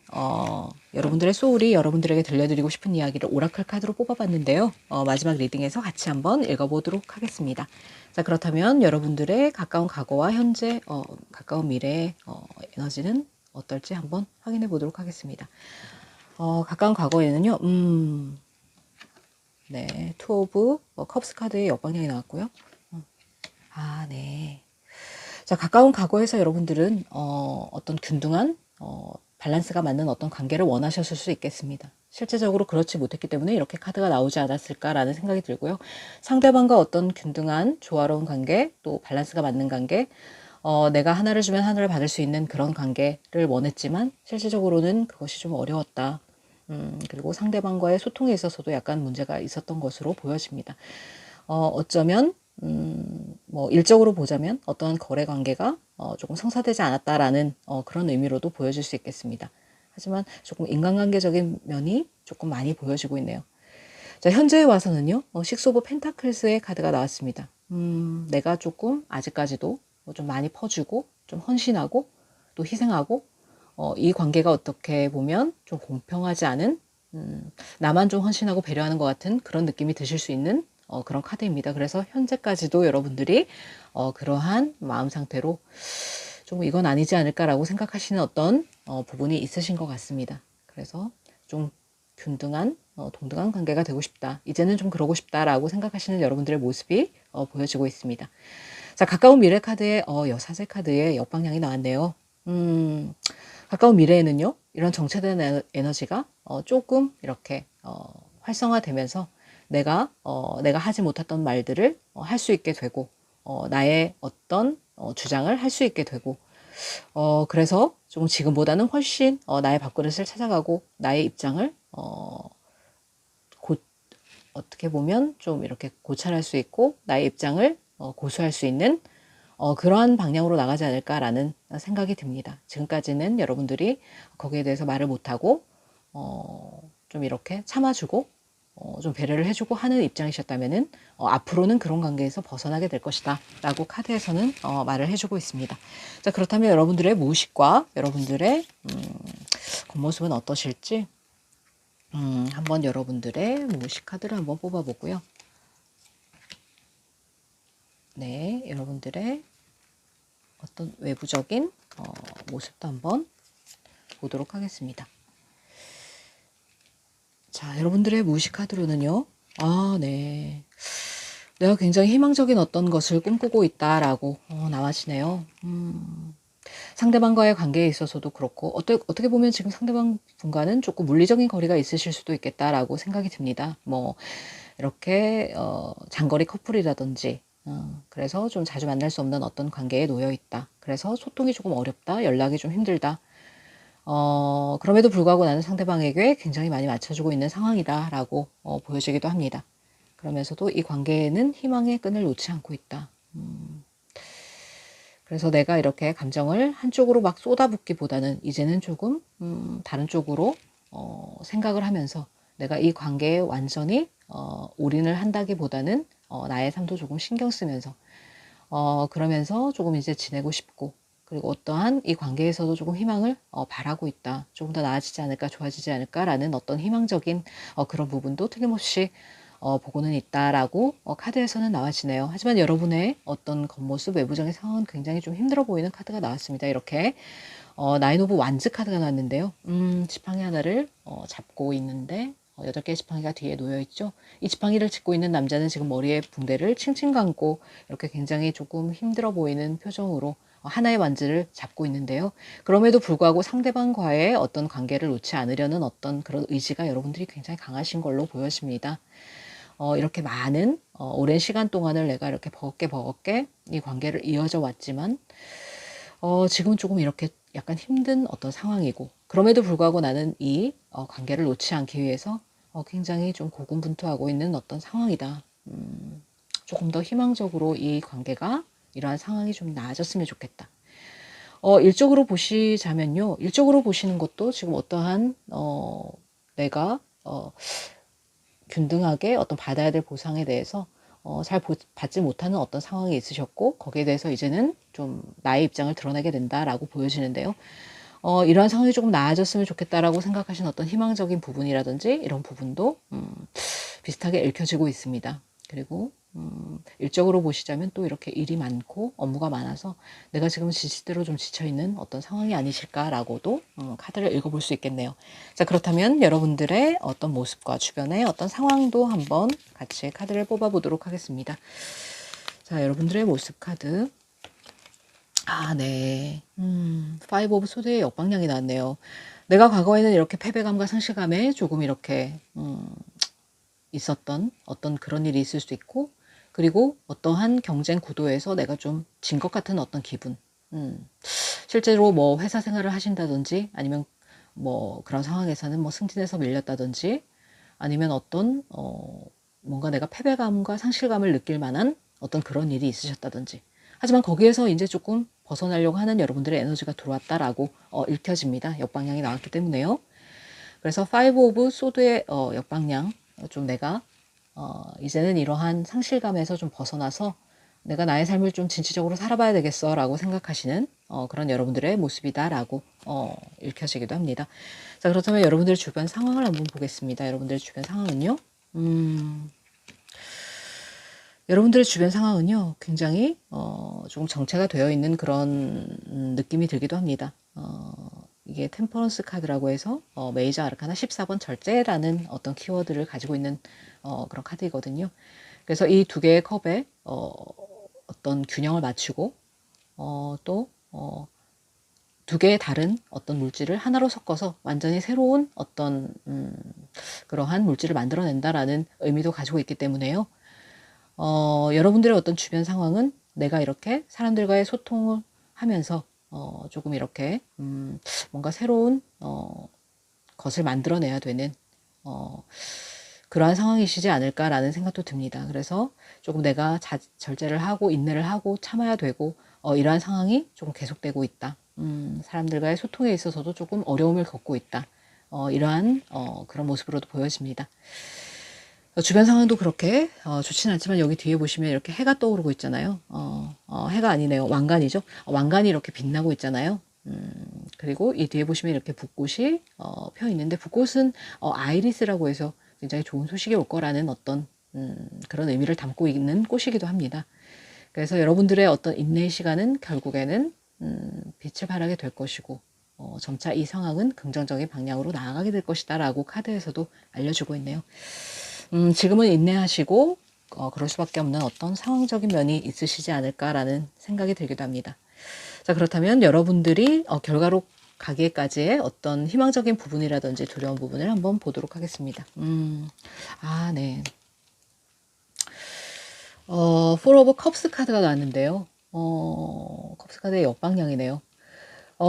여러분들의 소울이 여러분들에게 들려드리고 싶은 이야기를 오라클 카드로 뽑아봤는데요. 마지막 리딩에서 같이 한번 읽어보도록 하겠습니다. 자, 그렇다면 여러분들의 가까운 과거와 현재, 가까운 미래의 에너지는 어떨지 한번 확인해 보도록 하겠습니다. 가까운 과거에는요. 네, 투 오브 컵스 카드의 역방향이 나왔고요. 네. 자, 가까운 과거에서 여러분들은 어떤 균등한 밸런스가 맞는 어떤 관계를 원하셨을 수 있겠습니다. 실제적으로 그렇지 못했기 때문에 이렇게 카드가 나오지 않았을까라는 생각이 들고요. 상대방과 어떤 균등한 조화로운 관계, 또 밸런스가 맞는 관계, 내가 하나를 주면 하나를 받을 수 있는 그런 관계를 원했지만 실질적으로는 그것이 좀 어려웠다. 그리고 상대방과의 소통에 있어서도 약간 문제가 있었던 것으로 보여집니다. 어쩌면 뭐 일적으로 보자면 어떤 거래 관계가 조금 성사되지 않았다라는 그런 의미로도 보여질 수 있겠습니다. 하지만 조금 인간관계적인 면이 조금 많이 보여지고 있네요. 자, 현재에 와서는요, 식스 오브 펜타클스의 카드가 나왔습니다. 내가 조금 아직까지도 좀 많이 퍼주고 좀 헌신하고 또 희생하고 이 관계가 어떻게 보면 좀 공평하지 않은 나만 좀 헌신하고 배려하는 것 같은 그런 느낌이 드실 수 있는 그런 카드입니다. 그래서 현재까지도 여러분들이 그러한 마음 상태로 좀 이건 아니지 않을까라고 생각하시는 어떤 부분이 있으신 것 같습니다. 그래서 좀 균등한 동등한 관계가 되고 싶다. 이제는 좀 그러고 싶다라고 생각하시는 여러분들의 모습이 보여지고 있습니다. 자, 가까운 미래 카드에 여사제 카드에 역방향이 나왔네요. 가까운 미래에는요, 이런 정체된 에너지가 조금 이렇게 활성화되면서 내가 하지 못했던 말들을 할 수 있게 되고 나의 어떤 주장을 할 수 있게 되고 그래서 좀 지금보다는 훨씬 나의 밥그릇을 찾아가고 나의 입장을 어떻게 보면 좀 이렇게 고찰할 수 있고 나의 입장을 고수할 수 있는 그러한 방향으로 나가지 않을까라는 생각이 듭니다. 지금까지는 여러분들이 거기에 대해서 말을 못하고 좀 이렇게 참아주고 좀 배려를 해주고 하는 입장이셨다면은 앞으로는 그런 관계에서 벗어나게 될 것이다 라고 카드에서는 말을 해주고 있습니다. 자, 그렇다면 여러분들의 무의식과 여러분들의 겉모습은 어떠실지 한번 여러분들의 무의식 카드를 한번 뽑아보고요. 네, 여러분들의 어떤 외부적인 모습도 한번 보도록 하겠습니다. 자, 여러분들의 무의식 카드로는요. 아, 네. 내가 굉장히 희망적인 어떤 것을 꿈꾸고 있다라고 나와지네요. 상대방과의 관계에 있어서도 그렇고 어떻게 보면 지금 상대방 분과는 조금 물리적인 거리가 있으실 수도 있겠다라고 생각이 듭니다. 뭐 이렇게 장거리 커플이라든지 그래서 좀 자주 만날 수 없는 어떤 관계에 놓여 있다. 그래서 소통이 조금 어렵다. 연락이 좀 힘들다. 그럼에도 불구하고 나는 상대방에게 굉장히 많이 맞춰주고 있는 상황이다라고 보여지기도 합니다. 그러면서도 이 관계에는 희망의 끈을 놓지 않고 있다. 그래서 내가 이렇게 감정을 한쪽으로 막 쏟아붓기보다는 이제는 조금 다른 쪽으로 생각을 하면서 내가 이 관계에 완전히 올인을 한다기보다는 나의 삶도 조금 신경 쓰면서 그러면서 조금 이제 지내고 싶고 그리고 어떠한 이 관계에서도 조금 희망을 바라고 있다. 조금 더 나아지지 않을까, 좋아지지 않을까라는 어떤 희망적인 그런 부분도 틀림없이 보고는 있다라고 카드에서는 나와지네요. 하지만 여러분의 어떤 겉모습, 외부적인 상황은 굉장히 좀 힘들어 보이는 카드가 나왔습니다. 이렇게 나인 오브 완즈 카드가 나왔는데요. 지팡이 하나를 잡고 있는데 8개의 지팡이가 뒤에 놓여있죠. 이 지팡이를 짚고 있는 남자는 지금 머리에 붕대를 칭칭 감고 이렇게 굉장히 조금 힘들어 보이는 표정으로 하나의 완즈를 잡고 있는데요. 그럼에도 불구하고 상대방과의 어떤 관계를 놓지 않으려는 어떤 그런 의지가 여러분들이 굉장히 강하신 걸로 보여집니다. 이렇게 많은 오랜 시간 동안을 내가 이렇게 버겁게 이 관계를 이어져 왔지만 지금은 조금 이렇게 약간 힘든 어떤 상황이고 그럼에도 불구하고 나는 이 관계를 놓지 않기 위해서 굉장히 좀 고군분투하고 있는 어떤 상황이다. 조금 더 희망적으로 이 관계가 이러한 상황이 좀 나아졌으면 좋겠다. 일적으로 보시자면요. 일적으로 보시는 것도 지금 어떠한 내가 균등하게 어떤 받아야 될 보상에 대해서 잘 받지 못하는 어떤 상황이 있으셨고 거기에 대해서 이제는 좀 나의 입장을 드러내게 된다라고 보여지는데요. 이러한 상황이 조금 나아졌으면 좋겠다라고 생각하시는 어떤 희망적인 부분이라든지 이런 부분도 비슷하게 읽혀지고 있습니다. 그리고 일적으로 보시자면 또 이렇게 일이 많고 업무가 많아서 내가 지금 지치대로 좀 지쳐있는 어떤 상황이 아니실까라고도 카드를 읽어볼 수 있겠네요. 자, 그렇다면 여러분들의 어떤 모습과 주변의 어떤 상황도 한번 같이 카드를 뽑아보도록 하겠습니다. 자, 여러분들의 모습 카드. 아, 네. 파이브 오브 소드의 역방향이 나왔네요. 내가 과거에는 이렇게 패배감과 상실감에 조금 이렇게 있었던 어떤 그런 일이 있을 수 있고 그리고 어떠한 경쟁 구도에서 내가 좀 진 것 같은 어떤 기분. 실제로 뭐 회사 생활을 하신다든지 아니면 뭐 그런 상황에서는 뭐 승진해서 밀렸다든지 아니면 어떤 뭔가 내가 패배감과 상실감을 느낄 만한 어떤 그런 일이 있으셨다든지 하지만 거기에서 이제 조금 벗어나려고 하는 여러분들의 에너지가 들어왔다라고 읽혀집니다. 역방향이 나왔기 때문에요. 그래서 파이브 오브 소드의 역방향, 좀 내가 이제는 이러한 상실감에서 좀 벗어나서 내가 나의 삶을 좀 진취적으로 살아봐야 되겠어 라고 생각하시는 그런 여러분들의 모습이다라고 읽혀지기도 합니다. 자, 그렇다면 여러분들의 주변 상황을 한번 보겠습니다. 여러분들의 주변 상황은요. 여러분들의 주변 상황은요, 굉장히 조금 정체가 되어 있는 그런 느낌이 들기도 합니다. 이게 템퍼런스 카드라고 해서 메이저 아르카나 14번 절제라는 어떤 키워드를 가지고 있는 그런 카드이거든요. 그래서 이 두 개의 컵에 어떤 균형을 맞추고 또 두 개의 다른 어떤 물질을 하나로 섞어서 완전히 새로운 어떤 그러한 물질을 만들어낸다라는 의미도 가지고 있기 때문에요. 여러분들의 어떤 주변 상황은 내가 이렇게 사람들과의 소통을 하면서 조금 이렇게 뭔가 새로운 것을 만들어내야 되는 그러한 상황이시지 않을까라는 생각도 듭니다. 그래서 조금 내가 절제를 하고 인내를 하고 참아야 되고 이러한 상황이 조금 계속되고 있다. 사람들과의 소통에 있어서도 조금 어려움을 겪고 있다. 이러한 그런 모습으로도 보여집니다. 주변 상황도 그렇게 좋지는 않지만 여기 뒤에 보시면 이렇게 해가 떠오르고 있잖아요. 해가 아니네요. 왕관이죠. 왕관이 이렇게 빛나고 있잖아요. 그리고 이 뒤에 보시면 이렇게 붓꽃이 펴 있는데 붓꽃은 아이리스라고 해서 굉장히 좋은 소식이 올 거라는 어떤 그런 의미를 담고 있는 꽃이기도 합니다. 그래서 여러분들의 어떤 인내의 시간은 결국에는 빛을 발하게 될 것이고 점차 이 상황은 긍정적인 방향으로 나아가게 될 것이다 라고 카드에서도 알려주고 있네요. 지금은 인내하시고 그럴 수밖에 없는 어떤 상황적인 면이 있으시지 않을까라는 생각이 들기도 합니다. 자, 그렇다면 여러분들이 결과로 가기까지의 어떤 희망적인 부분이라든지 두려운 부분을 한번 보도록 하겠습니다. 네. Four of Cups 카드가 나왔는데요. 컵스 카드의 역방향이네요.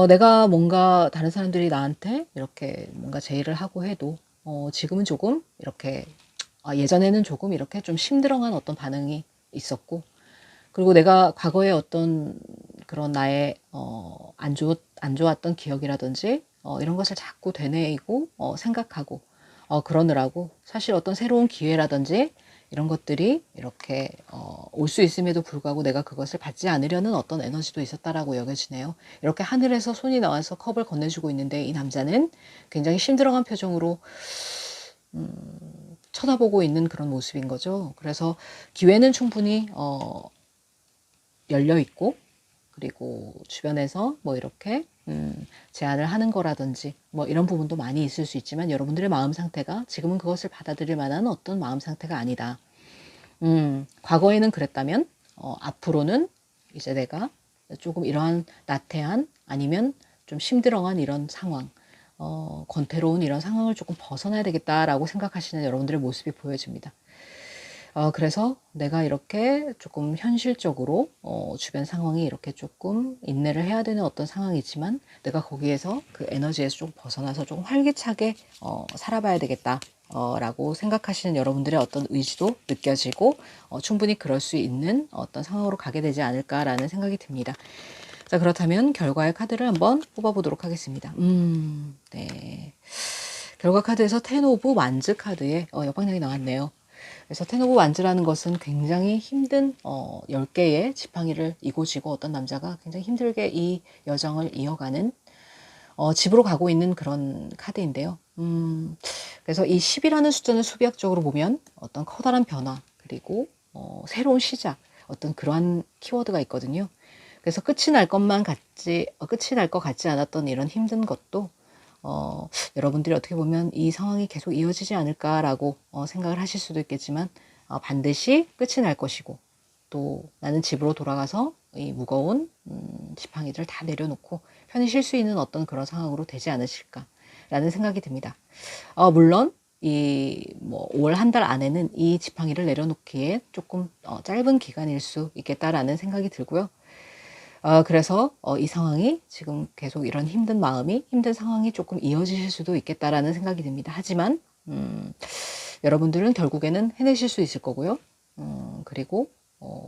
내가 뭔가 다른 사람들이 나한테 이렇게 뭔가 제의를 하고 해도 지금은 조금 이렇게 예전에는 조금 이렇게 좀 심드렁한 어떤 반응이 있었고, 그리고 내가 과거에 어떤 그런 나의 안 좋았던 기억이라든지 이런 것을 자꾸 되뇌이고 생각하고 그러느라고 사실 어떤 새로운 기회라든지 이런 것들이 이렇게 올 수 있음에도 불구하고 내가 그것을 받지 않으려는 어떤 에너지도 있었다라고 여겨지네요. 이렇게 하늘에서 손이 나와서 컵을 건네주고 있는데 이 남자는 굉장히 심드렁한 표정으로 쳐다보고 있는 그런 모습인 거죠. 그래서 기회는 충분히 열려 있고, 그리고 주변에서 뭐 이렇게 제안을 하는 거라든지 뭐 이런 부분도 많이 있을 수 있지만 여러분들의 마음 상태가 지금은 그것을 받아들일 만한 어떤 마음 상태가 아니다. 과거에는 그랬다면 앞으로는 이제 내가 조금 이러한 나태한 아니면 좀 심드렁한 이런 상황, 권태로운 이런 상황을 조금 벗어나야 되겠다라고 생각하시는 여러분들의 모습이 보여집니다. 그래서 내가 이렇게 조금 현실적으로 주변 상황이 이렇게 조금 인내를 해야 되는 어떤 상황이지만 내가 거기에서 그 에너지에서 좀 벗어나서 조금 활기차게 살아봐야 되겠다 라고 생각하시는 여러분들의 어떤 의지도 느껴지고 충분히 그럴 수 있는 어떤 상황으로 가게 되지 않을까라는 생각이 듭니다. 자, 그렇다면 결과의 카드를 한번 뽑아보도록 하겠습니다. 네. 결과 카드에서 텐 오브 완즈 카드에 역방향이 나왔네요. 그래서 텐 오브 완즈라는 것은 굉장히 힘든 10개의 지팡이를 이고 지고 어떤 남자가 굉장히 힘들게 이 여정을 이어가는 집으로 가고 있는 그런 카드인데요. 그래서 이 10이라는 숫자는 수비학적으로 보면 어떤 커다란 변화 그리고 새로운 시작 어떤 그러한 키워드가 있거든요. 그래서 끝이 날 것 같지 않았던 이런 힘든 것도 여러분들이 어떻게 보면 이 상황이 계속 이어지지 않을까라고 생각을 하실 수도 있겠지만 반드시 끝이 날 것이고 또 나는 집으로 돌아가서 이 무거운 지팡이들을 다 내려놓고 편히 쉴 수 있는 어떤 그런 상황으로 되지 않으실까라는 생각이 듭니다. 물론 이 뭐 5월 한 달 안에는 이 지팡이를 내려놓기에 조금 짧은 기간일 수 있겠다라는 생각이 들고요. 그래서 이 상황이 지금 계속 이런 힘든 상황이 조금 이어지실 수도 있겠다라는 생각이 듭니다. 하지만 여러분들은 결국에는 해내실 수 있을 거고요. 그리고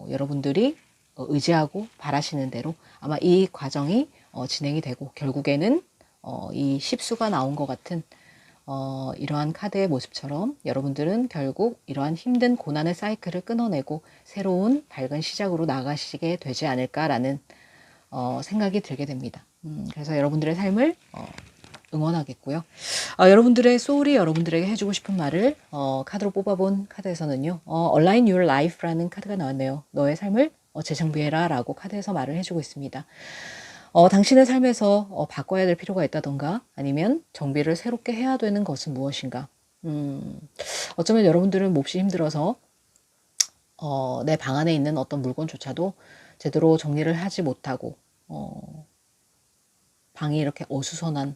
여러분들이 의지하고 바라시는 대로 아마 이 과정이 진행이 되고 결국에는 이 10수가 나온 것 같은 이러한 카드의 모습처럼 여러분들은 결국 이러한 힘든 고난의 사이클을 끊어내고 새로운 밝은 시작으로 나가시게 되지 않을까라는 생각이 들게 됩니다. 그래서 여러분들의 삶을 응원하겠고요. 여러분들의 소울이 여러분들에게 해주고 싶은 말을 카드로 뽑아본 카드에서는요. Align Your Life라는 카드가 나왔네요. 너의 삶을 재정비해라 라고 카드에서 말을 해주고 있습니다. 당신의 삶에서 바꿔야 될 필요가 있다던가 아니면 정비를 새롭게 해야 되는 것은 무엇인가. 어쩌면 여러분들은 몹시 힘들어서 내 방 안에 있는 어떤 물건조차도 제대로 정리를 하지 못하고 방이 이렇게 어수선한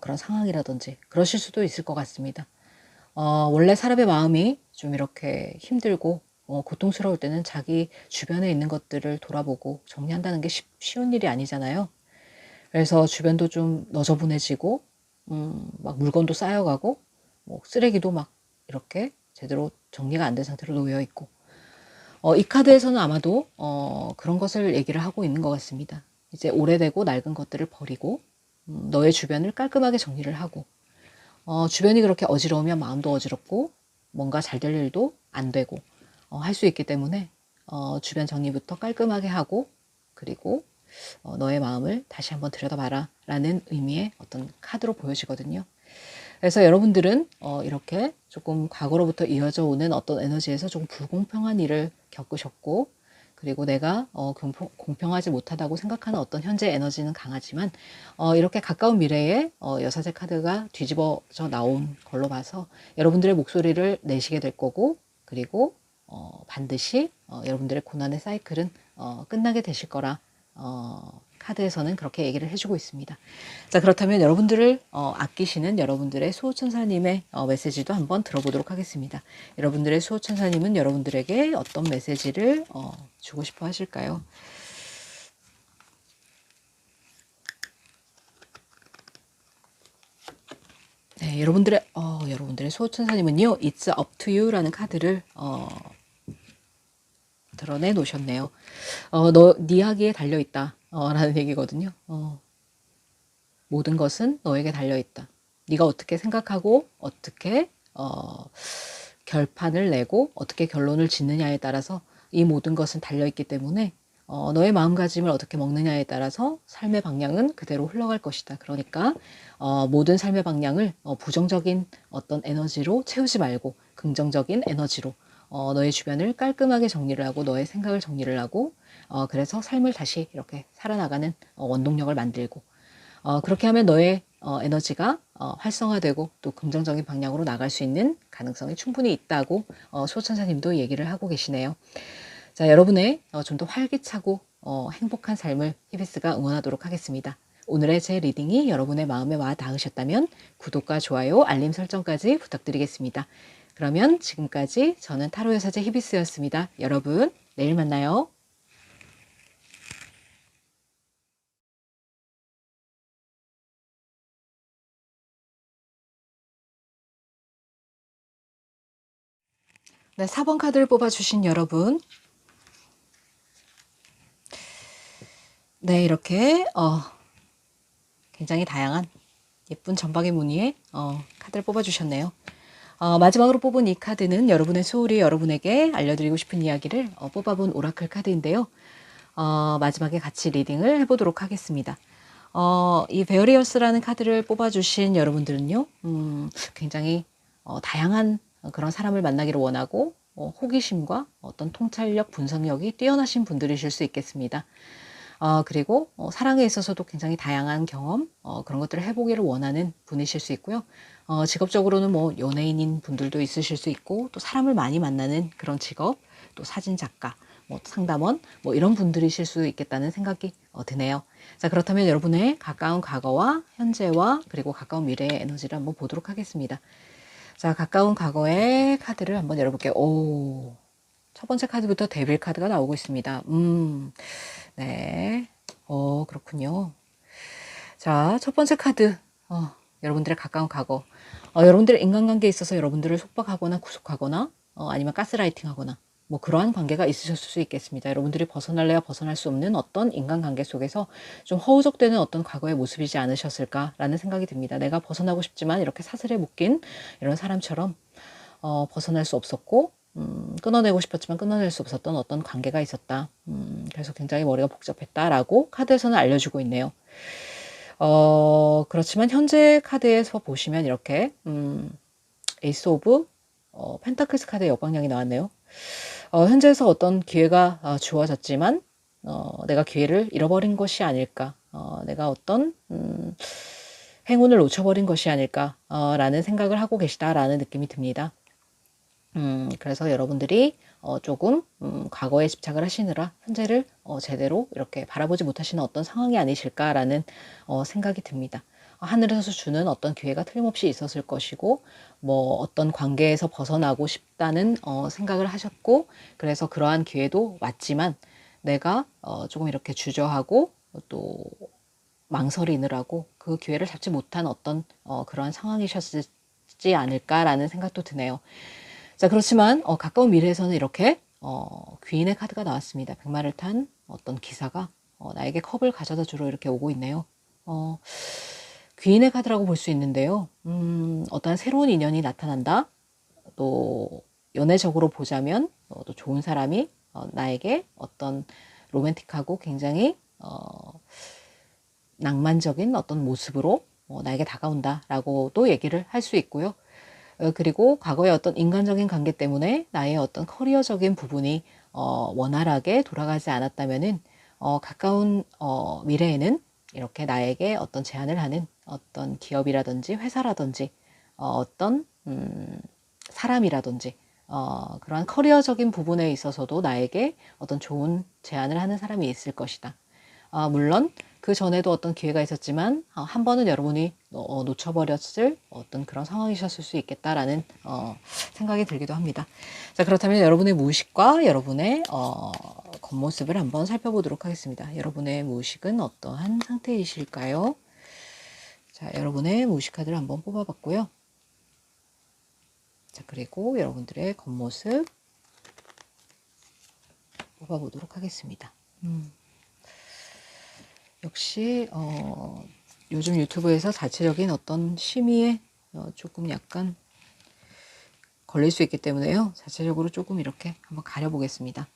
그런 상황이라든지 그러실 수도 있을 것 같습니다. 원래 사람의 마음이 좀 이렇게 힘들고 고통스러울 때는 자기 주변에 있는 것들을 돌아보고 정리한다는 게 쉬운 일이 아니잖아요. 그래서 주변도 좀 너저분해지고 막 물건도 쌓여가고 뭐 쓰레기도 막 이렇게 제대로 정리가 안 된 상태로 놓여 있고 이 카드에서는 아마도 그런 것을 얘기를 하고 있는 것 같습니다. 이제 오래되고 낡은 것들을 버리고 너의 주변을 깔끔하게 정리를 하고 주변이 그렇게 어지러우면 마음도 어지럽고 뭔가 잘 될 일도 안 되고 할 수 있기 때문에 주변 정리부터 깔끔하게 하고 그리고 너의 마음을 다시 한번 들여다봐라 라는 의미의 어떤 카드로 보여지거든요. 그래서 여러분들은 이렇게 조금 과거로부터 이어져 오는 어떤 에너지에서 조금 불공평한 일을 겪으셨고 그리고 내가 공평하지 못하다고 생각하는 어떤 현재 에너지는 강하지만 이렇게 가까운 미래에 여사제 카드가 뒤집어져 나온 걸로 봐서 여러분들의 목소리를 내시게 될 거고 그리고 반드시 여러분들의 고난의 사이클은 끝나게 되실 거라 카드에서는 그렇게 얘기를 해주고 있습니다. 자, 그렇다면 여러분들을 아끼시는 여러분들의 수호천사님의 메시지도 한번 들어보도록 하겠습니다. 여러분들의 수호천사님은 여러분들에게 어떤 메시지를 주고 싶어 하실까요? 네, 여러분들의 수호천사님은요, It's up to you라는 카드를 드러내 놓으셨네요. 네 하기에 달려있다. 라는 얘기거든요. 모든 것은 너에게 달려있다. 네가 어떻게 생각하고 어떻게 결판을 내고 어떻게 결론을 짓느냐에 따라서 이 모든 것은 달려있기 때문에 너의 마음가짐을 어떻게 먹느냐에 따라서 삶의 방향은 그대로 흘러갈 것이다. 그러니까 모든 삶의 방향을 부정적인 어떤 에너지로 채우지 말고 긍정적인 에너지로 너의 주변을 깔끔하게 정리를 하고 너의 생각을 정리를 하고 그래서 삶을 다시 이렇게 살아나가는 원동력을 만들고 그렇게 하면 너의 에너지가 활성화되고 또 긍정적인 방향으로 나갈 수 있는 가능성이 충분히 있다고 수호천사님도 얘기를 하고 계시네요. 자, 여러분의 좀 더 활기차고 행복한 삶을 히비스가 응원하도록 하겠습니다. 오늘의 제 리딩이 여러분의 마음에 와 닿으셨다면 구독과 좋아요, 알림 설정까지 부탁드리겠습니다. 그러면 지금까지 저는 타로 여사제 히비스였습니다. 여러분, 내일 만나요. 네, 4번 카드를 뽑아주신 여러분. 네, 이렇게 굉장히 다양한 예쁜 점박의 무늬의 카드를 뽑아주셨네요. 마지막으로 뽑은 이 카드는 여러분의 소울이 여러분에게 알려드리고 싶은 이야기를 뽑아본 오라클 카드인데요. 마지막에 같이 리딩을 해보도록 하겠습니다. 이 베어리어스라는 카드를 뽑아주신 여러분들은요, 굉장히 다양한 그런 사람을 만나기를 원하고 호기심과 어떤 통찰력, 분석력이 뛰어나신 분들이실 수 있겠습니다. 그리고 사랑에 있어서도 굉장히 다양한 경험 그런 것들을 해보기를 원하는 분이실 수 있고요. 직업적으로는 뭐 연예인인 분들도 있으실 수 있고 또 사람을 많이 만나는 그런 직업, 또 사진작가, 뭐 상담원 뭐 이런 분들이실 수 있겠다는 생각이 드네요. 자, 그렇다면 여러분의 가까운 과거와 현재와 그리고 가까운 미래의 에너지를 한번 보도록 하겠습니다. 자, 가까운 과거의 카드를 한번 열어볼게요. 오, 첫 번째 카드부터 데빌 카드가 나오고 있습니다. 네. 그렇군요. 자, 첫 번째 카드. 여러분들의 가까운 과거. 여러분들의 인간관계에 있어서 여러분들을 속박하거나 구속하거나, 아니면 가스라이팅 하거나, 뭐 그러한 관계가 있으셨을 수 있겠습니다. 여러분들이 벗어날래야 벗어날 수 없는 어떤 인간관계 속에서 좀 허우적대는 어떤 과거의 모습이지 않으셨을까라는 생각이 듭니다. 내가 벗어나고 싶지만 이렇게 사슬에 묶인 이런 사람처럼 벗어날 수 없었고 끊어내고 싶었지만 끊어낼 수 없었던 어떤 관계가 있었다. 그래서 굉장히 머리가 복잡했다라고 카드에서는 알려주고 있네요. 그렇지만 현재 카드에서 보시면 이렇게 에이스 오브 펜타클스 카드의 역방향이 나왔네요. 현재에서 어떤 기회가 주어졌지만 내가 기회를 잃어버린 것이 아닐까, 내가 어떤 행운을 놓쳐버린 것이 아닐까라는 생각을 하고 계시다라는 느낌이 듭니다. 그래서 여러분들이 조금 과거에 집착을 하시느라 현재를 제대로 이렇게 바라보지 못하시는 어떤 상황이 아니실까라는 생각이 듭니다. 하늘에서 주는 어떤 기회가 틀림없이 있었을 것이고 뭐 어떤 관계에서 벗어나고 싶다는 생각을 하셨고 그래서 그러한 기회도 왔지만 내가 조금 이렇게 주저하고 또 망설이느라고 그 기회를 잡지 못한 어떤 그러한 상황이셨지 않을까라는 생각도 드네요. 자, 그렇지만 가까운 미래에서는 이렇게 귀인의 카드가 나왔습니다. 백마를 탄 어떤 기사가 나에게 컵을 가져다 주러 이렇게 오고 있네요. 귀인의 카드라고 볼 수 있는데요. 어떠한 새로운 인연이 나타난다. 또 연애적으로 보자면 또 좋은 사람이 나에게 어떤 로맨틱하고 굉장히 낭만적인 어떤 모습으로 나에게 다가온다라고도 얘기를 할 수 있고요. 그리고 과거의 어떤 인간적인 관계 때문에 나의 어떤 커리어적인 부분이 원활하게 돌아가지 않았다면은 가까운 미래에는 이렇게 나에게 어떤 제안을 하는 어떤 기업이라든지 회사라든지 어떤 사람이라든지 그러한 커리어적인 부분에 있어서도 나에게 어떤 좋은 제안을 하는 사람이 있을 것이다. 물론 그 전에도 어떤 기회가 있었지만 한 번은 여러분이 놓쳐버렸을 어떤 그런 상황이셨을 수 있겠다라는 생각이 들기도 합니다. 자, 그렇다면 여러분의 무의식과 여러분의 겉모습을 한번 살펴보도록 하겠습니다. 여러분의 무의식은 어떠한 상태이실까요? 자, 여러분의 무의식 카드를 한번 뽑아봤고요. 자, 그리고 여러분들의 겉모습 뽑아보도록 하겠습니다. 역시 요즘 유튜브에서 자체적인 어떤 심의에 조금 약간 걸릴 수 있기 때문에요. 자체적으로 조금 이렇게 한번 가려보겠습니다.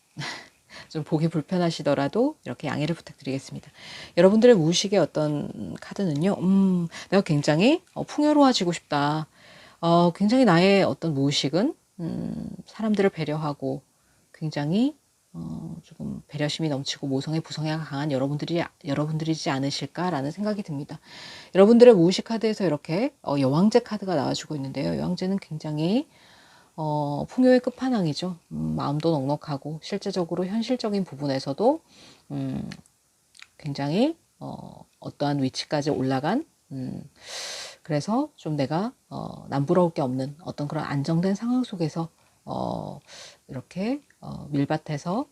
좀 보기 불편하시더라도 이렇게 양해를 부탁드리겠습니다. 여러분들의 무의식의 어떤 카드는요. 내가 굉장히 풍요로워지고 싶다. 굉장히 나의 어떤 무의식은 사람들을 배려하고 굉장히 조금 배려심이 넘치고 모성의 부성애가 강한 여러분들이지 않으실까라는 생각이 듭니다. 여러분들의 무의식 카드에서 이렇게 여왕제 카드가 나와주고 있는데요. 여왕제는 굉장히 풍요의 끝판왕이죠. 마음도 넉넉하고 실제적으로 현실적인 부분에서도 굉장히 어떠한 위치까지 올라간 그래서 좀 내가 남부러울 게 없는 어떤 그런 안정된 상황 속에서 이렇게 밀밭에서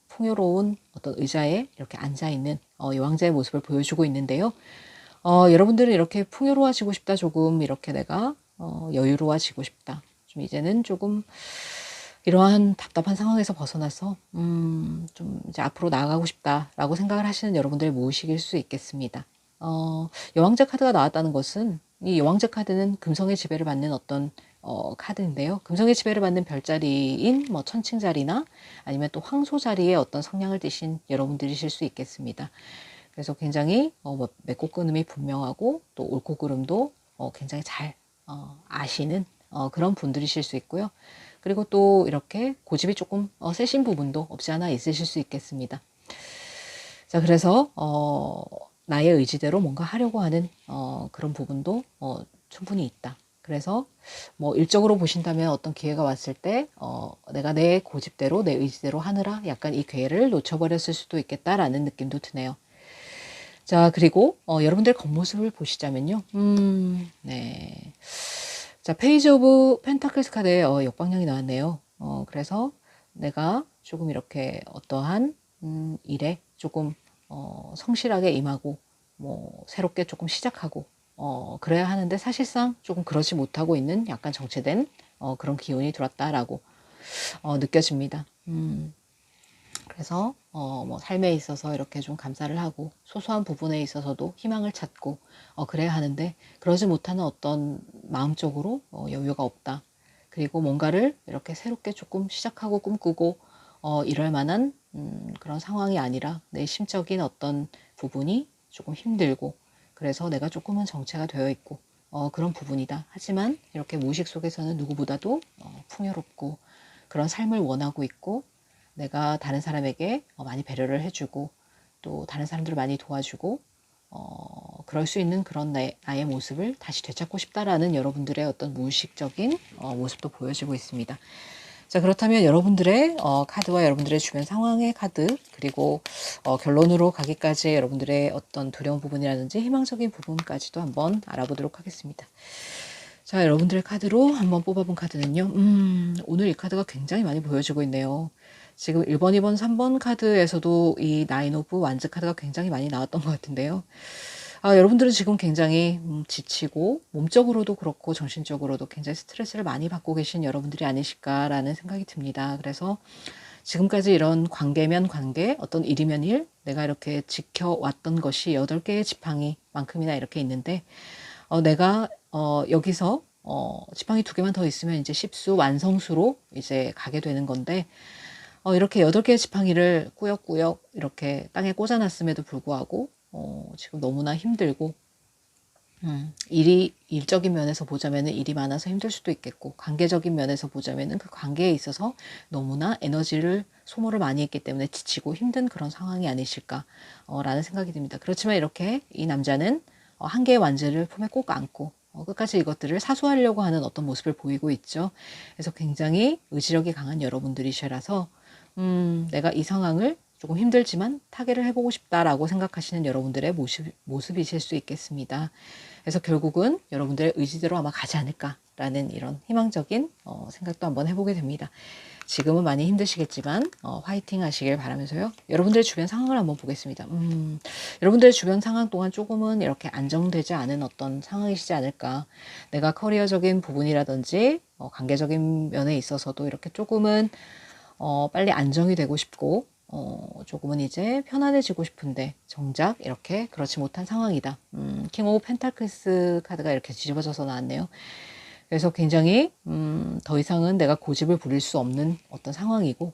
풍요로운 어떤 의자에 이렇게 앉아있는 여왕자의 모습을 보여주고 있는데요. 여러분들은 이렇게 풍요로워지고 싶다. 조금 이렇게 내가 여유로워지고 싶다. 좀 이제는 조금 이러한 답답한 상황에서 벗어나서 좀 이제 앞으로 나아가고 싶다라고 생각을 하시는 여러분들의 무의식일 수 있겠습니다. 여왕자 카드가 나왔다는 것은 이 여왕자 카드는 금성의 지배를 받는 어떤 카드인데요. 금성의 지배를 받는 별자리인 뭐 천칭자리나 아니면 또 황소자리의 어떤 성향을 띠신 여러분들이실 수 있겠습니다. 그래서 굉장히 뭐 맺고 끊음이 분명하고 또 옳고 그름도 굉장히 잘 아시는 그런 분들이실 수 있고요. 그리고 또 이렇게 고집이 조금 세신 부분도 없지 않아 있으실 수 있겠습니다. 자, 그래서 나의 의지대로 뭔가 하려고 하는 그런 부분도 충분히 있다. 그래서 뭐 일적으로 보신다면 어떤 기회가 왔을 때 내가 내 고집대로 내 의지대로 하느라 약간 이 기회를 놓쳐버렸을 수도 있겠다라는 느낌도 드네요. 자, 그리고 여러분들 겉모습을 보시자면요. 네. 자, 페이지 오브 펜타클스 카드에 역방향이 나왔네요. 그래서 내가 조금 이렇게 어떠한 일에 조금 성실하게 임하고 뭐 새롭게 조금 시작하고 그래야 하는데 사실상 조금 그러지 못하고 있는 약간 정체된 그런 기운이 들었다라고 느껴집니다. 그래서 뭐 삶에 있어서 이렇게 좀 감사를 하고 소소한 부분에 있어서도 희망을 찾고 그래야 하는데 그러지 못하는 어떤 마음적으로 여유가 없다. 그리고 뭔가를 이렇게 새롭게 조금 시작하고 꿈꾸고 이럴 만한 그런 상황이 아니라 내 심적인 어떤 부분이 조금 힘들고 그래서 내가 조금은 정체가 되어 있고 그런 부분이다. 하지만 이렇게 무의식 속에서는 누구보다도 풍요롭고 그런 삶을 원하고 있고 내가 다른 사람에게 많이 배려를 해주고 또 다른 사람들을 많이 도와주고 그럴 수 있는 그런 나의 모습을 다시 되찾고 싶다라는 여러분들의 어떤 무의식적인 모습도 보여지고 있습니다. 자, 그렇다면 여러분들의 카드와 여러분들의 주변 상황의 카드 그리고 결론으로 가기까지의 여러분들의 어떤 두려운 부분이라든지 희망적인 부분까지도 한번 알아보도록 하겠습니다. 자, 여러분들의 카드로 한번 뽑아본 카드는요. 오늘 이 카드가 굉장히 많이 보여지고 있네요. 지금 1번, 2번, 3번 카드에서도 이 나인 오브 완즈 카드가 굉장히 많이 나왔던 것 같은데요. 여러분들은 지금 굉장히 지치고 몸적으로도 그렇고 정신적으로도 굉장히 스트레스를 많이 받고 계신 여러분들이 아니실까라는 생각이 듭니다. 그래서 지금까지 이런 관계면 관계, 어떤 일이면 일, 내가 이렇게 지켜왔던 것이 8개의 지팡이 만큼이나 이렇게 있는데 내가 여기서 지팡이 2개만 더 있으면 이제 십수 완성수로 이제 가게 되는 건데 이렇게 8개의 지팡이를 꾸역꾸역 이렇게 땅에 꽂아놨음에도 불구하고 지금 너무나 힘들고 일적인 면에서 보자면은 일이 많아서 힘들 수도 있겠고 관계적인 면에서 보자면은 그 관계에 있어서 너무나 에너지를 소모를 많이 했기 때문에 지치고 힘든 그런 상황이 아니실까 라는 생각이 듭니다. 그렇지만 이렇게 이 남자는 한 개의 완제를 품에 꼭 안고 끝까지 이것들을 사수하려고 하는 어떤 모습을 보이고 있죠. 그래서 굉장히 의지력이 강한 여러분들이시라서 내가 이 상황을 조금 힘들지만 타개를 해보고 싶다라고 생각하시는 여러분들의 모습이실 수 있겠습니다. 그래서 결국은 여러분들의 의지대로 아마 가지 않을까라는 이런 희망적인 생각도 한번 해보게 됩니다. 지금은 많이 힘드시겠지만 화이팅 하시길 바라면서요. 여러분들의 주변 상황을 한번 보겠습니다. 여러분들의 주변 상황 동안 조금은 이렇게 안정되지 않은 어떤 상황이시지 않을까. 내가 커리어적인 부분이라든지 관계적인 면에 있어서도 이렇게 조금은 빨리 안정이 되고 싶고 조금은 이제 편안해지고 싶은데 정작 이렇게 그렇지 못한 상황이다. 킹 오브 펜타클스 카드가 이렇게 뒤집어져서 나왔네요. 그래서 굉장히 더 이상은 내가 고집을 부릴 수 없는 어떤 상황이고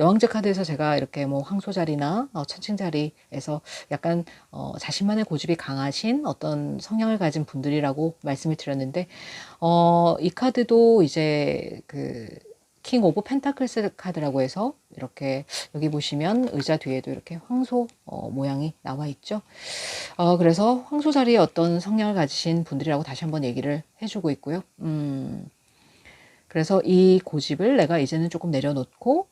여왕제 카드에서 제가 이렇게 뭐 황소자리나 천칭자리에서 약간 자신만의 고집이 강하신 어떤 성향을 가진 분들이라고 말씀을 드렸는데 이 카드도 이제 그 킹 오브 펜타클스 카드라고 해서 이렇게 여기 보시면 의자 뒤에도 이렇게 황소 모양이 나와 있죠. 그래서 황소 자리에 어떤 성향을 가지신 분들이라고 다시 한번 얘기를 해주고 있고요. 그래서 이 고집을 내가 이제는 조금 내려놓고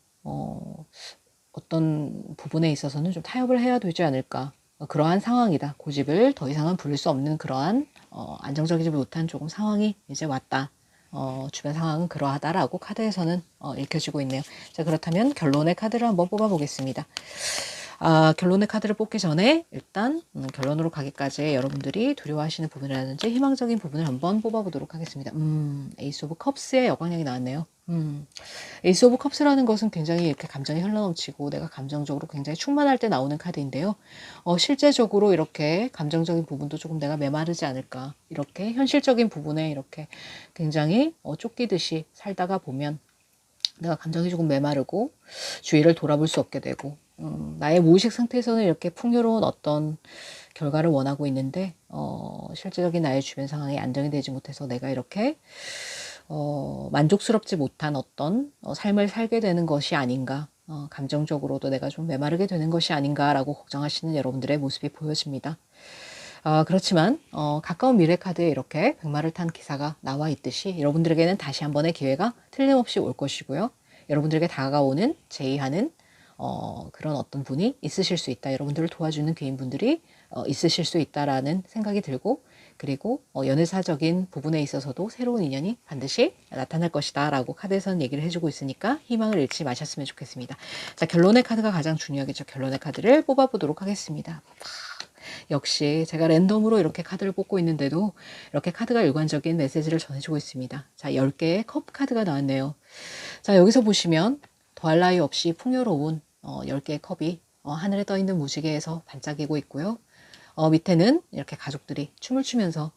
어떤 부분에 있어서는 좀 타협을 해야 되지 않을까. 그러한 상황이다. 고집을 더 이상은 부릴 수 없는 그러한 안정적이지 못한 조금 상황이 이제 왔다. 주변 상황은 그러하다라고 카드에서는 읽혀지고 있네요. 자, 그렇다면 결론의 카드를 한번 뽑아보겠습니다. 결론의 카드를 뽑기 전에 일단 결론으로 가기까지 여러분들이 두려워하시는 부분이라든지 희망적인 부분을 한번 뽑아보도록 하겠습니다. 에이스 오브 컵스의 여광량이 나왔네요. 에이스 오브 컵스라는 것은 굉장히 이렇게 감정이 흘러넘치고 내가 감정적으로 굉장히 충만할 때 나오는 카드인데요. 실제적으로 이렇게 감정적인 부분도 조금 내가 메마르지 않을까. 이렇게 현실적인 부분에 이렇게 굉장히 쫓기듯이 살다가 보면 내가 감정이 조금 메마르고 주위를 돌아볼 수 없게 되고 나의 무의식 상태에서는 이렇게 풍요로운 어떤 결과를 원하고 있는데 실제적인 나의 주변 상황이 안정이 되지 못해서 내가 이렇게 만족스럽지 못한 어떤 삶을 살게 되는 것이 아닌가 감정적으로도 내가 좀 메마르게 되는 것이 아닌가라고 걱정하시는 여러분들의 모습이 보여집니다. 그렇지만 가까운 미래 카드에 이렇게 백마를 탄 기사가 나와 있듯이 여러분들에게는 다시 한 번의 기회가 틀림없이 올 것이고요. 여러분들에게 다가오는 제의하는 그런 어떤 분이 있으실 수 있다. 여러분들을 도와주는 귀인분들이 있으실 수 있다라는 생각이 들고 그리고 연애사적인 부분에 있어서도 새로운 인연이 반드시 나타날 것이다 라고 카드에서는 얘기를 해주고 있으니까 희망을 잃지 마셨으면 좋겠습니다. 자, 결론의 카드가 가장 중요하겠죠. 결론의 카드를 뽑아보도록 하겠습니다. 역시 제가 랜덤으로 이렇게 카드를 뽑고 있는데도 이렇게 카드가 일관적인 메시지를 전해주고 있습니다. 자, 10개의 컵 카드가 나왔네요. 자, 여기서 보시면 더할 나위 없이 풍요로운 10개의 컵이 하늘에 떠 있는 무지개에서 반짝이고 있고요. 밑에는 이렇게 가족들이 춤을 추면서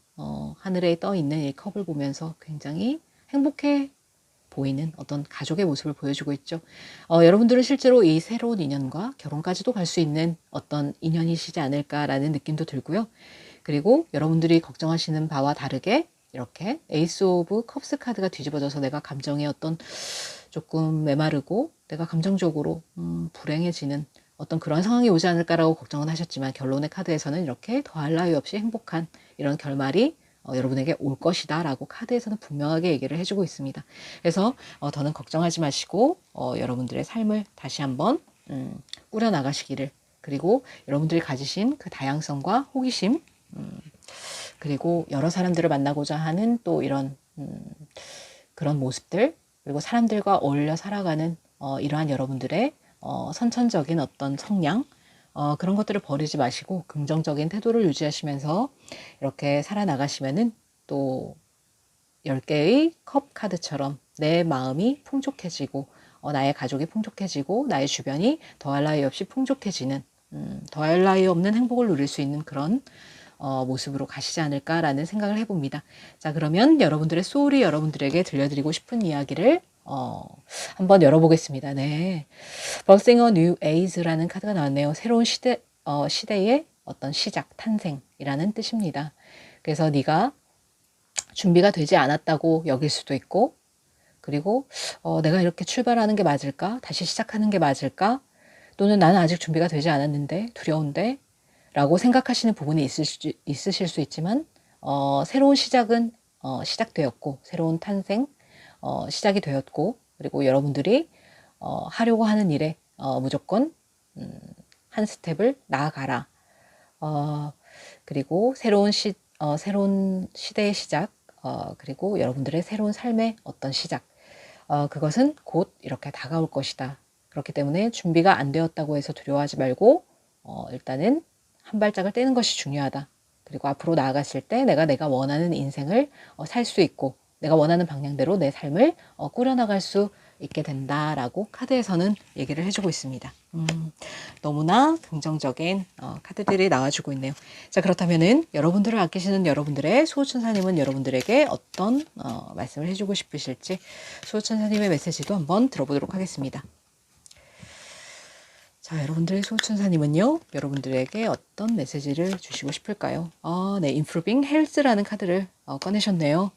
하늘에 떠 있는 이 컵을 보면서 굉장히 행복해 보이는 어떤 가족의 모습을 보여주고 있죠. 여러분들은 실제로 이 새로운 인연과 결혼까지도 갈 수 있는 어떤 인연이시지 않을까라는 느낌도 들고요. 그리고 여러분들이 걱정하시는 바와 다르게 이렇게 에이스 오브 컵스 카드가 뒤집어져서 내가 감정에 어떤 조금 메마르고 내가 감정적으로 불행해지는 어떤 그런 상황이 오지 않을까라고 걱정은 하셨지만 결론의 카드에서는 이렇게 더할 나위 없이 행복한 이런 결말이 여러분에게 올 것이다 라고 카드에서는 분명하게 얘기를 해주고 있습니다. 그래서 더는 걱정하지 마시고 여러분들의 삶을 다시 한번 꾸려나가시기를, 그리고 여러분들이 가지신 그 다양성과 호기심, 그리고 여러 사람들을 만나고자 하는 또 이런 그런 모습들, 그리고 사람들과 어울려 살아가는 이러한 여러분들의 선천적인 어떤 성향, 그런 것들을 버리지 마시고 긍정적인 태도를 유지하시면서 이렇게 살아나가시면은 또 10개의 컵 카드처럼 내 마음이 풍족해지고 나의 가족이 풍족해지고 나의 주변이 더할 나위 없이 풍족해지는 더할 나위 없는 행복을 누릴 수 있는 그런 모습으로 가시지 않을까라는 생각을 해봅니다. 자, 그러면 여러분들의 소울이 여러분들에게 들려드리고 싶은 이야기를 한번 열어보겠습니다. 네. Birthing a New Age라는 카드가 나왔네요. 새로운 시대의 어떤 시작, 탄생이라는 뜻입니다. 그래서 네가 준비가 되지 않았다고 여길 수도 있고, 그리고 내가 이렇게 출발하는 게 맞을까? 다시 시작하는 게 맞을까? 또는 나는 아직 준비가 되지 않았는데 두려운데? 라고 생각하시는 부분이 있으실 수 있지만 새로운 시작은 시작되었고, 새로운 탄생 시작이 되었고, 그리고 여러분들이 하려고 하는 일에 무조건 한 스텝을 나아가라. 그리고 새로운 시대의 시작, 그리고 여러분들의 새로운 삶의 어떤 시작, 그것은 곧 이렇게 다가올 것이다. 그렇기 때문에 준비가 안 되었다고 해서 두려워하지 말고 일단은 한 발짝을 떼는 것이 중요하다. 그리고 앞으로 나아갔을 때 내가 원하는 인생을 살 수 있고 내가 원하는 방향대로 내 삶을 꾸려나갈 수 있게 된다라고 카드에서는 얘기를 해주고 있습니다. 너무나 긍정적인 카드들이 나와주고 있네요. 자, 그렇다면은 여러분들을 아끼시는 여러분들의 수호천사님은 여러분들에게 어떤 말씀을 해주고 싶으실지 수호천사님의 메시지도 한번 들어보도록 하겠습니다. 자, 여러분들의 수호천사님은요, 여러분들에게 어떤 메시지를 주시고 싶을까요? 네, Improving Health라는 카드를 꺼내셨네요.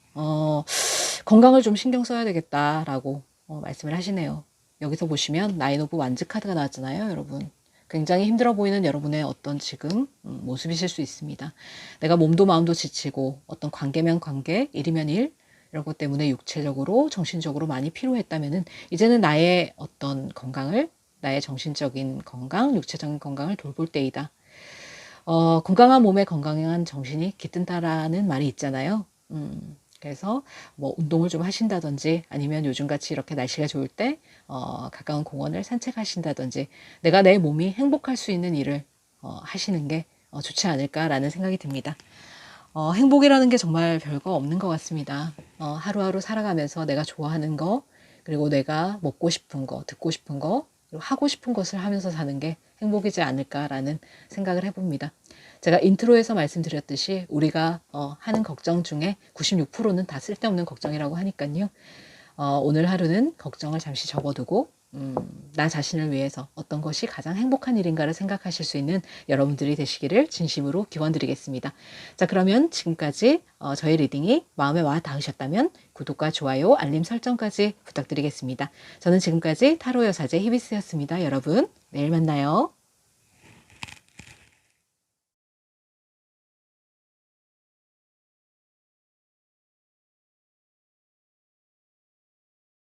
건강을 좀 신경 써야 되겠다라고 말씀을 하시네요. 여기서 보시면 나인 오브 완즈 카드가 나왔잖아요, 여러분. 굉장히 힘들어 보이는 여러분의 어떤 지금 모습이실 수 있습니다. 내가 몸도 마음도 지치고 어떤 관계면 관계, 일이면 일, 이런 것 때문에 육체적으로, 정신적으로 많이 피로했다면은 이제는 나의 어떤 건강을, 나의 정신적인 건강, 육체적인 건강을 돌볼 때이다. 건강한 몸에 건강한 정신이 깃든다라는 말이 있잖아요. 그래서 뭐 운동을 좀 하신다든지 아니면 요즘같이 이렇게 날씨가 좋을 때 가까운 공원을 산책하신다든지 내가 내 몸이 행복할 수 있는 일을 하시는 게 좋지 않을까라는 생각이 듭니다. 행복이라는 게 정말 별거 없는 것 같습니다. 하루하루 살아가면서 내가 좋아하는 거, 그리고 내가 먹고 싶은 거, 듣고 싶은 거, 그리고 하고 싶은 것을 하면서 사는 게 행복이지 않을까라는 생각을 해봅니다. 제가 인트로에서 말씀드렸듯이 우리가 하는 걱정 중에 96%는 다 쓸데없는 걱정이라고 하니까요. 오늘 하루는 걱정을 잠시 접어두고 나 자신을 위해서 어떤 것이 가장 행복한 일인가를 생각하실 수 있는 여러분들이 되시기를 진심으로 기원드리겠습니다. 자, 그러면 지금까지 저의 리딩이 마음에 와 닿으셨다면 구독과 좋아요, 알림 설정까지 부탁드리겠습니다. 저는 지금까지 타로 여사제 히비스였습니다. 여러분, 내일 만나요.